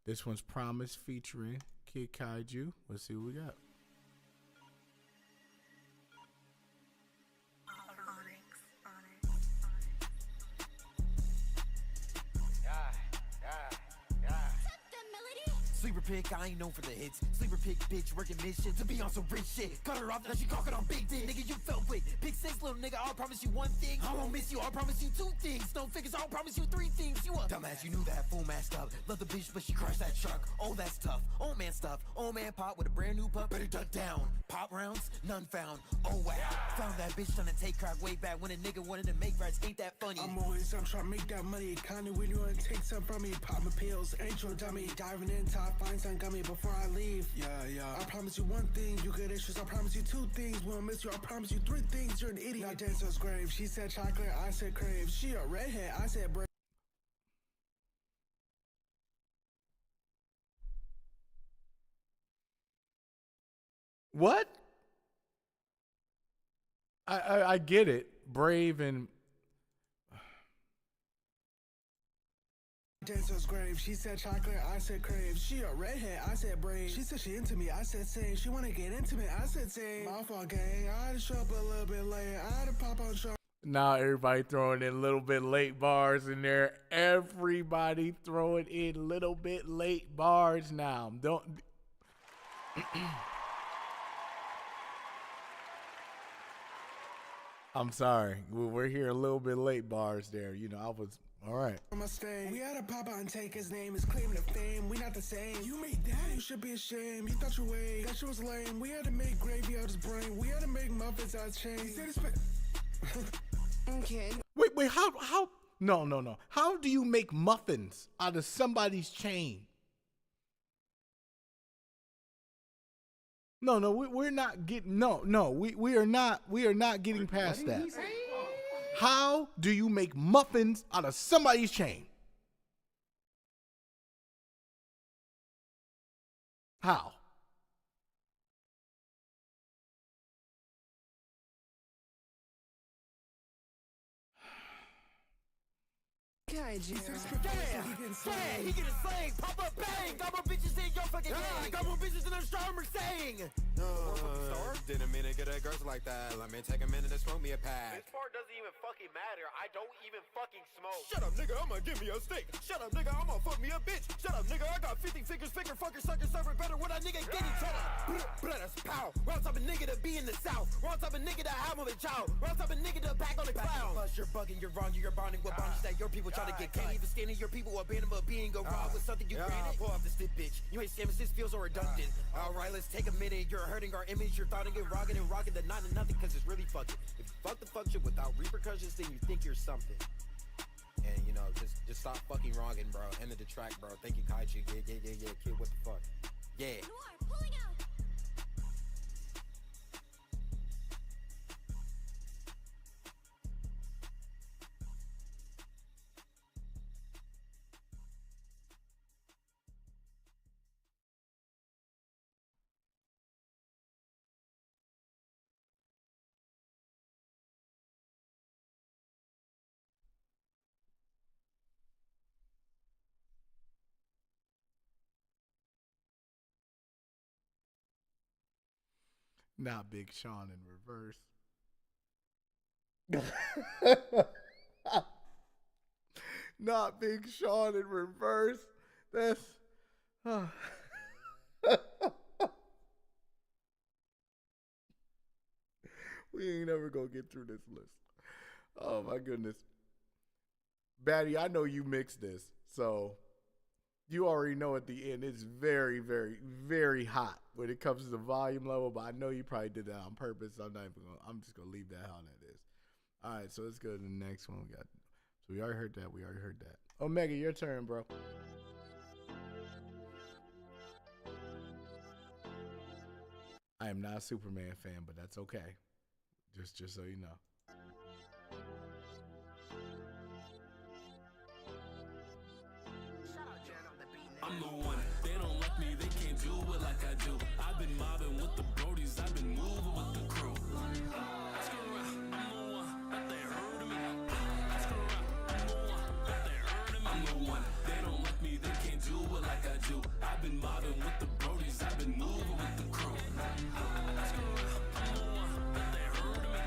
This one's Promise featuring Kid Kaiju. Let's see what we got. Sleeper pick, I ain't known for the hits. Sleeper pick, bitch, working mission to be on some rich shit. Cut her off, now she talking on big dick. Nigga, you felt quick. Big 6, little nigga, I'll promise you one thing. I won't miss you, I'll promise you 2 things. No figures, I'll promise you 3 things. You a dumbass, you knew that, fool masked up. Love the bitch, but she crushed that truck. Oh, that's tough. Old man stuff. Old man pop with a brand new pup. Better duck down. Pop rounds, none found. Oh, wow. Found that bitch trying to take crack way back when a nigga wanted to make rats. Ain't that funny? I'm always up trying to make that money. Kinda when you wanna take some from me. Pop my pills, ain't your dummy. Diving in top, find some gummy before I leave. Yeah. I promise you one thing, you get issues. I promise you 2 things, won't miss you. I promise you 3 things, you're an idiot. Now Dancer's grave. She said chocolate, I said crave. She a redhead, I said brave. What? I get it. Brave and Dancer's grave. She said chocolate, I said crave. She a redhead, I said brave. She said she into me, I said same. She wanna get intimate, I said same. My fault, gang. I had to show up a little bit late. I had to pop on show. now everybody throwing in a little bit late bars in there. Everybody throwing in little bit late bars now. Don't. I'm sorry. We're here a little bit late bars there. You know, I was all right. We had a pop out and take his name. His claim to fame. We not the same. You made that. You should be ashamed. You thought you weighed. That shit was lame. We had to make gravy out his brain. We had to make muffins out of change. Okay. Wait. How? No. How do you make muffins out of somebody's chain? No, we're not getting. No, we are not getting past that. How do you make muffins out of somebody's chain? How? Kaiju. Damn, he get a slang, pop up bang, got more bitches in your fucking gang, got more bitches in a stronger saying. Didn't mean to get a girl like that. Let me take a minute to smoke me a pack. This part doesn't even fucking matter. I don't even fucking smoke. Shut up, nigga. I'ma give me a steak. Shut up, nigga. I'ma fuck me a bitch. Shut up, nigga. I got 50 figures, finger fucker, sucker, server better. What a nigga get each other. Brothers, pow. Wrong type of nigga to be in the south. Wrong type of nigga to have on the child. Wrong type of nigga to back on the clown. Plus, you're bugging, you're wrong, you're bonding with bondage that your people try to get. Can't even stand in your people abandon, but being go wrong with something you granted. Pull off this stick, bitch. You ain't Samus, this feels so redundant. Alright, let's take a minute. You're hurting our image. You're thought and rocking the not and nothing, cause it's really fucking. If you fuck the fuck shit without repercussions, then you think you're something. And you know, just stop fucking wronging, bro. End of the track, bro. Thank you, Kaichi. Yeah, kid, what the fuck? Yeah. Pulling out. Not Big Sean in reverse. Not Big Sean in reverse. That's. We ain't never gonna get through this list. Oh my goodness. Batty, I know you mixed this, so You already know at the end it's very, very, very hot when it comes to the volume level, but I know you probably did that on purpose. So I'm just gonna leave that how that is. All right, so let's go to the next one. So we already heard that. Omega, your turn, bro. I am not a Superman fan, but that's okay. Just so you know. I'm the one, they don't like me, they can't do it like I do. I've been mobbing with the brodies, I've been moving with the crew. Ask around, I'm the one, that they heard of me. Ask around, I'm the one, that they heard of me. I'm the one, they don't like me, they can't do it like I do. I've been mobbing with the brodies, I've been moving with the crew. Ask around, I'm the one, that they heard of me.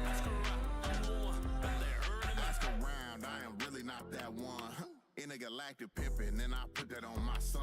Ask around, I'm the one, that they heard of me. Ask around, I am really not that one. Intergalactic pimpin', and I put that on my son.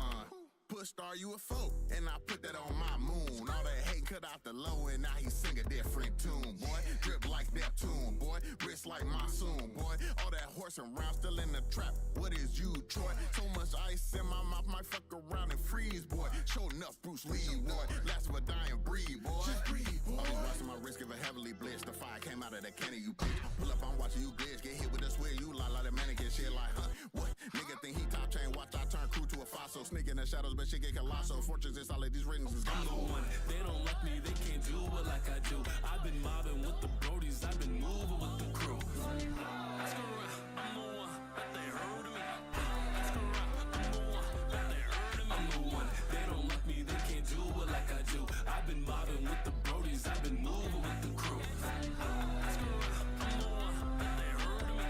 Push star you a foe, and I put that on my moon. All that hate cut out the low, and now he sing a different tune, boy. Drip like Neptune, boy. Wrist like Monsoon, boy. All that horse and round still in the trap. What is you, Troy? So much ice in my mouth, might fuck around and freeze, boy. Show enough Bruce Lee, boy. Last of a dying breed, boy. Just breathe, boy. Always watching my wrist, give a heavily blitz. The fire came out of that cannon, you bitch. Pull up, I'm watching you glitch. Get hit with a swear, you lie like a mannequin shit like, huh? What? Nigga think he top chain, watch I turn crew to a fossil. Sneak in the shadows, but shit get colossal. Fortunes is solid, these ratings is I'm the one, they don't like me, they can't do it like I do. I've been mobbing with the brodies, I've been moving with the crew. Ask around, I'm the one, that they heard of me. Ask around, I'm the one, that they heard of me. I'm the one, they don't like me, they can't do it like I do. I've been mobbing with the brodies, I've been moving with the crew. Ask around, I'm the one, that they heard of me.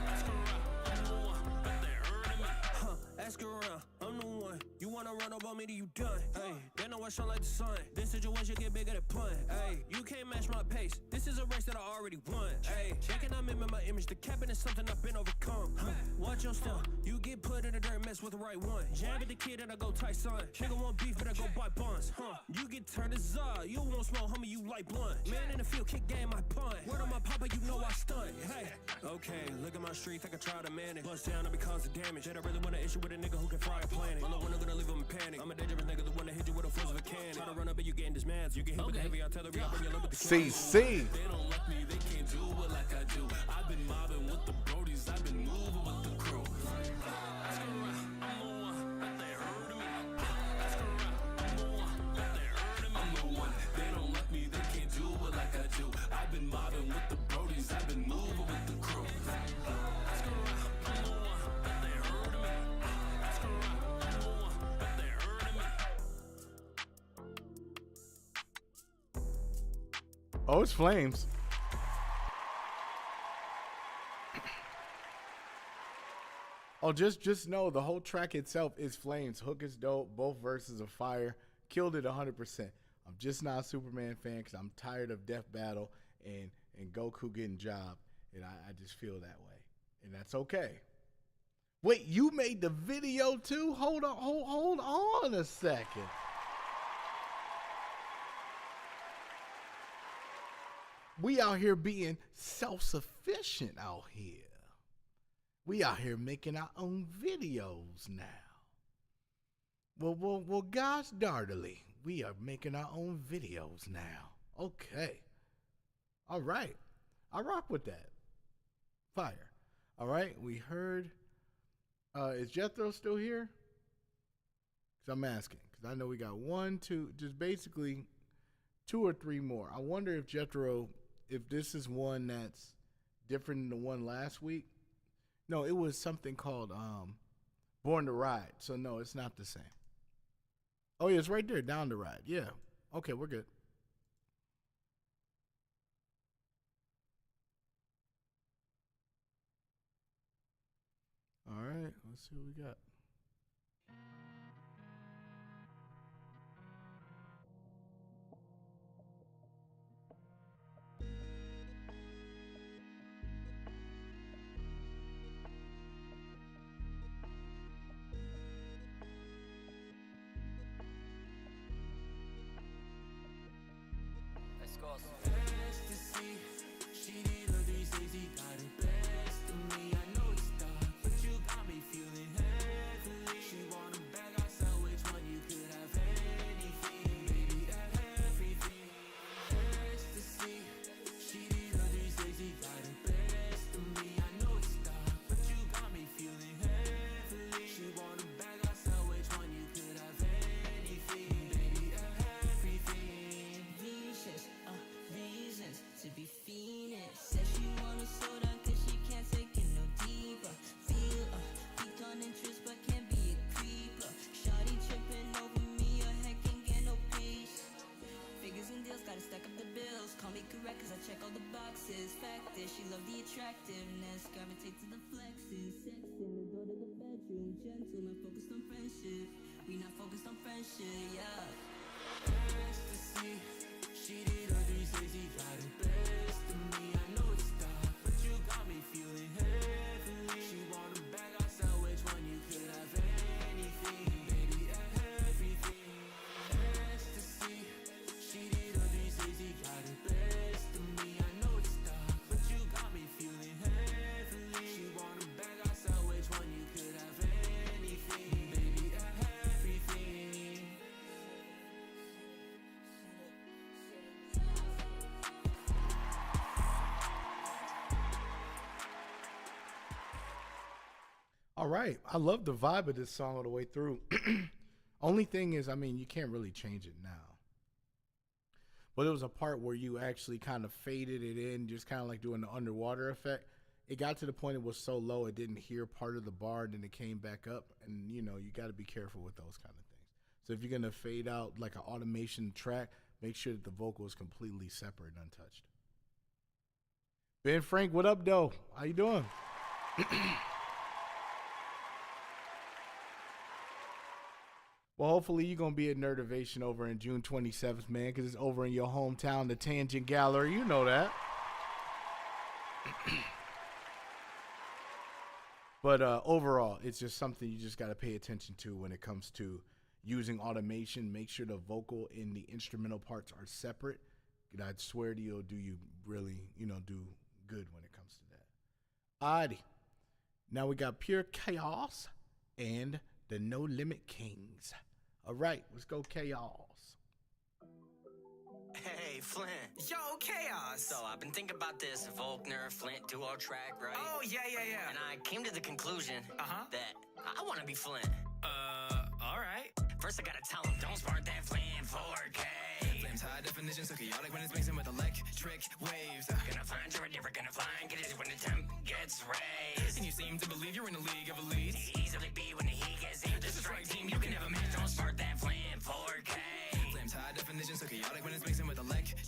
Ask around, I'm the one, that they heard of me. Ask around, I'm the one. You wanna run up on me, then you done. Hey, they know I shine like the sun. This situation get bigger than pun. Hey, you can't match my pace. This is a race that I already won. Hey, they cannot mimic my image. The cabin is something I've been overcome. Watch your step. You get put in a dirt mess with the right one. Jab at the kid and I go tight son. Nigga want beef, but I go buy buns. You get turned to Zah. You won't smoke, homie, you like blunt. Man in the field, kick game, I punt. Word on my papa, you know I stunt. Hey, okay, look at my street, think I try to manage. Bust down, I be causing damage. They don't really want an issue with a nigga who can fry a planet. I'm the one who gonna leave him in panic. I'm a dangerous nigga, the one that hit you with a force of a cannon. Try to run up and you getting dismantled. You get hit with the heavy artillery, I'll bring you with the CC. They don't like me, they can't do it like I do. I've been mobbing with the brodies, I've been moving with the crew. Ask around, I'm the one, that they heard of me. Ask around, I'm the one, that they heard of me. I'm the one, they don't like me, they can't do it like I do. I've been mobbing with the brodies, I've been moving with the crew. Ask around, I'm the one, that they heard of me. Ask around, I'm the one, that they heard of me. Oh, it's Flames. Oh, just know the whole track itself is Flames. Hook is dope. Both verses are fire. Killed it 100%. I'm just not a Superman fan because I'm tired of Death Battle and Goku getting jobbed. And I just feel that way. And that's okay. Wait, you made the video too? Hold on a second. We out here being self-sufficient out here. We out here making our own videos now. Well, gosh darnedly, we are making our own videos now. Okay. All right. I rock with that. Fire. All right. We heard. Is Jethro still here? Because I'm asking. Because I know we got 1, 2, just basically 2 or 3 more. I wonder if Jethro, if this is one that's different than the one last week. No, it was something called Born to Ride. So, no, it's not the same. Oh, yeah, it's right there, Down to Ride. Yeah. Okay, we're good. All right, let's see what we got. Ecstasy, she did all these things, he got it best of me. I know it's dark, but you got me feeling heavily. She attractiveness, gravitate to the flexing, sexing, the door to the bedroom, gentleman focused on friendship. We not focused on friendship, yeah. Ecstasy, she did all these lazy, got the best of me. I know it's dark, but you got me feeling heavily. She want a bag, I sell which one you could have anything, baby, everything. Ecstasy, she did all these lazy, got the best of me. I know it's dark, but you got me feeling heavily. She want a bag, I sell which one you could have anything, baby, everything. All right. I love the vibe of this song all the way through. Only thing is, I mean, you can't really change it now. But there was a part where you actually kind of faded it in, just kind of like doing the underwater effect. It got to the point it was so low it didn't hear part of the bar, and then it came back up. And, you know, you got to be careful with those kind of things. So if you're going to fade out like an automation track, make sure that the vocal is completely separate and untouched. Ben Frank, what up, though? How you doing? Well, hopefully you're going to be at Nerdivation over in June 27th, man, because it's over in your hometown, the Tangent Gallery. You know that. But overall, it's just something you just got to pay attention to when it comes to using automation. Make sure the vocal and the instrumental parts are separate. And I'd swear to you, it'll do you really, do good when it comes to that. Alrighty. Now we got Pure Chaos and the No Limit Kings. All right, let's go Chaos. Hey, Flint. Yo, Chaos! So, I've been thinking about this Volkner-Flint duo track, right? Oh, yeah. And I came to the conclusion that I want to be Flint. Alright. First, I gotta tell him, don't spark that Flint 4K. Flame's high definition, so chaotic when it's mixing with electric waves. Gonna find you're a different, gonna find get it when the temp gets raised. And you seem to believe you're in a league of elites. Easily be when the heat gets in. This is right team, you can never match. Don't spark that Flint 4K. Flame's high definition, so chaotic when it's mixing with electric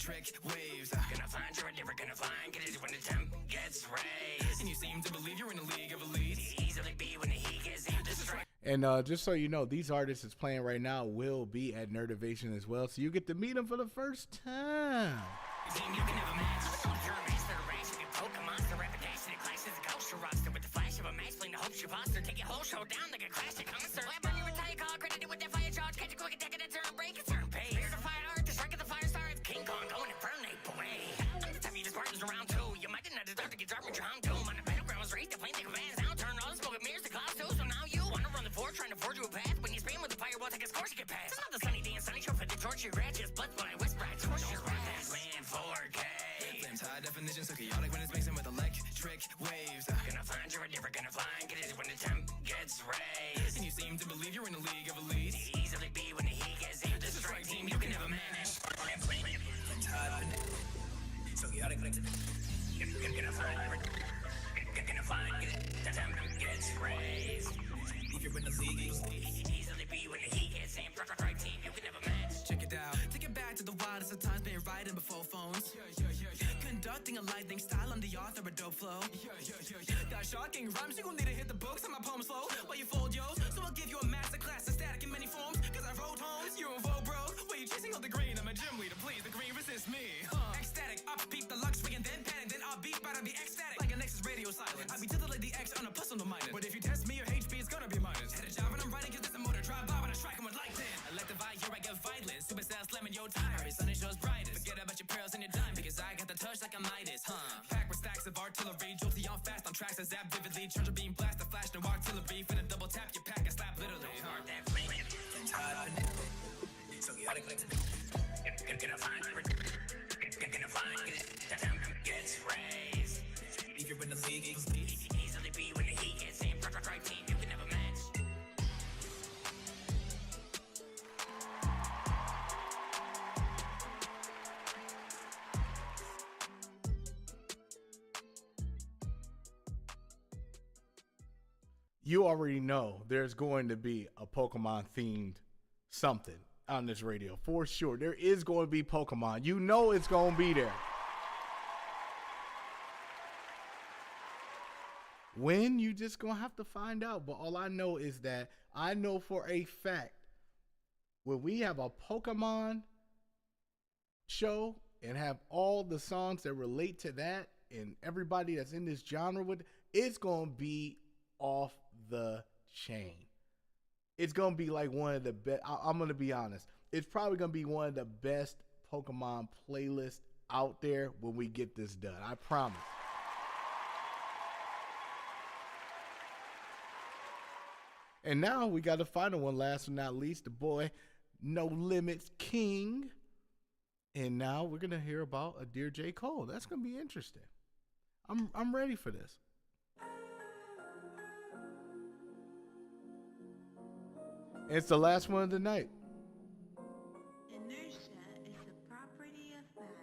waves. Gonna find you're a different, gonna find get it when the temp gets raised. And you seem to believe you're in a league of elites. Easily be when the heat gets in. This is right. And just so you know, these artists that's playing right now will be at Nerdivation as well, so you get to meet them for the first time. You can never match. You're a master of race. You can Pokemon, the reputation. It clashes the ghost roster with the flash of a match. Playing the hopes you foster. Take your whole show down like a classic concert. Well, I burn your entire call. Credited with that fire charge. Catch a quick attack at a turn break. A turn pace. Fear the fire art. The strike of the fire star. It's King Kong going infernate away. I'm the type you just Spartans around too. You might not deserve to get dropped with your home doom. On the battlegrounds, race the flame, the commands down. Turn all the smoke and mirrors to clouds too. So now you wanna run the fort, trying to forge you a path. When you spam with the firewall, take a score to get past. It's not the sunny day and sunny show for the torture. Ratchets, blood, when I whisper, I torch your wrath. Land 4K. Flame's high definition, so chaotic when it's mixing with electric waves. Gonna find you're a different, gonna find get it when the temp gets raised. And you seem to believe you're in a league of elites. Easily be when the heat gets in. This is right team, you can never manage. Flame's high so chaotic when it's gonna find the temp gets raised. if you're in the league. Easily be when the heat gets in. Right team, you can never match. Check it out. Take it back to the wildest of times, been writing before phones. Conducting a lightning style, I'm the author of dope flow. Got shocking rhymes, you gon' need to hit the books on my poems slow. While you fold yours, so I'll give you a master class of static in many forms. Cause I wrote homes, you're a vogue bro. Where you chasing all the green, I'm a gym leader, please, the green resist me. Ecstatic, up, peep the luxury and then panic, then I'll beat, but I'll be ecstatic. Like a Nexus radio silence. I'll be tilted like the X on a personal minded. But if you test me, your HP is gonna be minus. Had a job when I'm writing, cause there's a motor drive by when I strike 'em with lightning. Electrify, here I get violent. Supercell slamming your tires. Sun and shows brightest. Forget about your pearls and your dime, because I got the touch like a Midas, Packed with stacks of artillery, jolty on fast on tracks, I zap vividly. Charger beam blast, the flash, no artillery. Finna double tap your pack and slap literally. That flame. So chaotic, gonna find the temp gets raised. if you're in the league. Easily be when the heat gets in. Right team, you can never match. You already know there's going to be a Pokemon themed something on this radio for sure. There is going to be Pokemon. You know it's going to be there. When, you just gonna have to find out. But all I know is that I know for a fact when we have a Pokemon show and have all the songs that relate to that and everybody that's in this genre with, it's gonna be off the chain. It's gonna be like one of the best. I'm gonna be honest. It's probably gonna be one of the best Pokemon playlists out there when we get this done. I promise. And now we got the final one, last but not least, the boy No Limits King. And now we're gonna hear about a Dear J. Cole. That's gonna be interesting. I'm ready for this. It's the last one of the night. Inertia is the property of matter.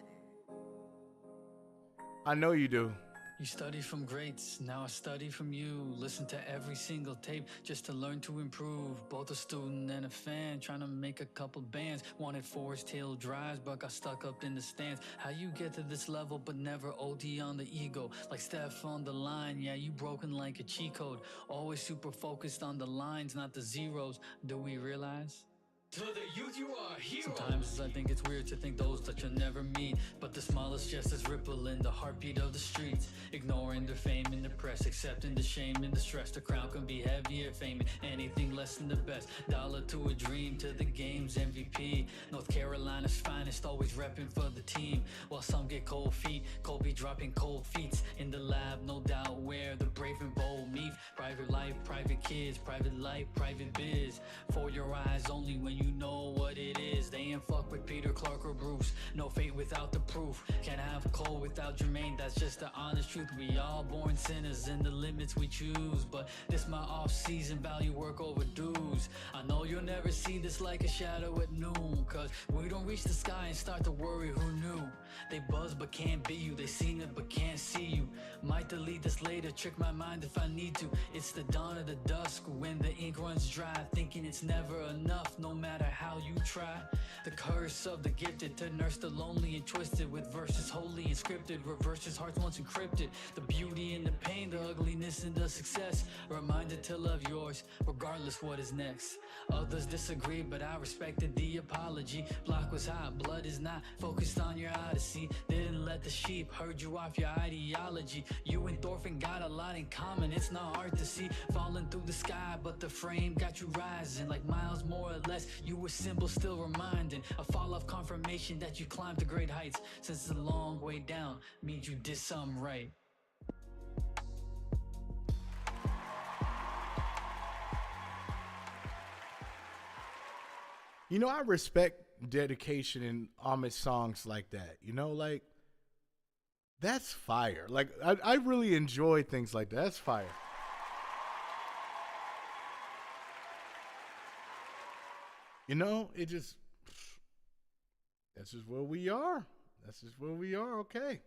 I know you do. You study from greats, now I study from you. Listen to every single tape just to learn to improve. Both a student and a fan, trying to make a couple bands. Wanted Forest Hill drives, but got stuck up in the stands. How you get to this level, but never OD on the ego? Like Steph on the line, yeah, you broken like a cheat code. Always super focused on the lines, not the zeros. Do we realize? To the youth, you are a hero. Sometimes I think it's weird to think those that you'll never meet, but the smallest gestures ripple in the heartbeat of the streets. Ignoring the fame in the press, accepting the shame and the stress. The crown can be heavier, fame anything less than the best. Dollar to a dream, to the game's MVP. North Carolina's finest, always repping for the team. While some get cold feet, Kobe dropping cold feet in the lab, no doubt where the brave and bold meet. Private life, private kids, private life, private biz. For your eyes only when you know what it is. They ain't fuck with Peter, Clark, or Bruce. No fate without the proof. Can't have Cole without Jermaine. That's just the honest truth. We all born sinners in the limits we choose. But this my off-season, value work over dues. I know you'll never see this like a shadow at noon, cause we don't reach the sky and start to worry who knew. They buzz but can't be you. They seen it but can't see you. Might delete this later, trick my mind if I need to. It's the dawn of the dusk when the ink runs dry, thinking it's never enough no matter how you try. The curse of the gifted to nurse the lonely and twisted with verses holy and scripted. Reverses hearts once encrypted. The beauty and the pain, the ugliness and the success. Reminded to love yours regardless what is next. Others disagree but I respected the apology. Block was hot, blood is not focused on your odyssey. Didn't let the sheep herd you off your ideology. You and Thorfinn got a lot in common, it's not hard to see. Falling through the sky but the frame got you rising. Like miles more or less, you were simple still reminding. A fall off confirmation that you climbed to great heights. Since the long way down means you did something right. You know, I respect dedication and homage songs like that. You know, like, that's fire. Like, I really enjoy things like that. That's fire. You know, it just, that's just where we are. That's just where we are. Okay.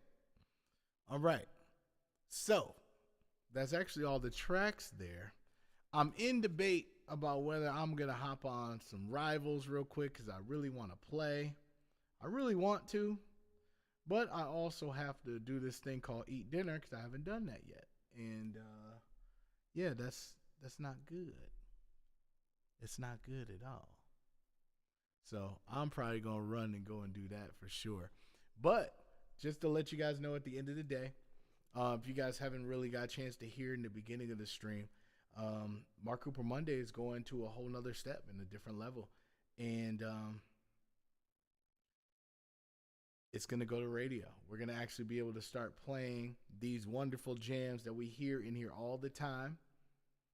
All right. So, that's actually all the tracks there. I'm in debate about whether I'm going to hop on some Rivals real quick because I really want to play. I really want to. But I also have to do this thing called Eat Dinner because I haven't done that yet. And, yeah, that's not good. It's not good at all. So I'm probably going to run and go and do that for sure. But just to let you guys know at the end of the day, if you guys haven't really got a chance to hear in the beginning of the stream, Mark Cooper Monday is going to a whole nother step in a different level. And it's going to go to radio. We're going to actually be able to start playing these wonderful jams that we hear in here all the time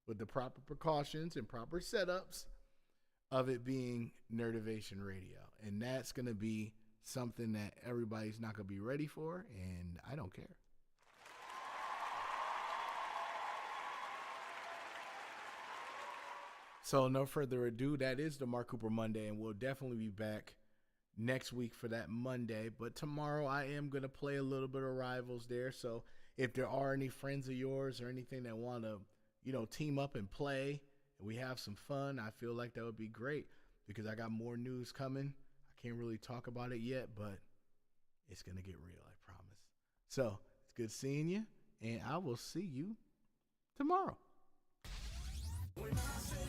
with the proper precautions and proper setups of it being Nerdivation Radio. And that's going to be something that everybody's not going to be ready for, and I don't care. So no further ado, that is the Mark Cooper Monday, and we'll definitely be back next week for that Monday. But tomorrow I am going to play a little bit of Rivals there. So if there are any friends of yours or anything that want to, you know, team up and play, and we have some fun, I feel like that would be great because I got more news coming. I can't really talk about it yet, but it's going to get real, I promise. So it's good seeing you, and I will see you tomorrow. When I say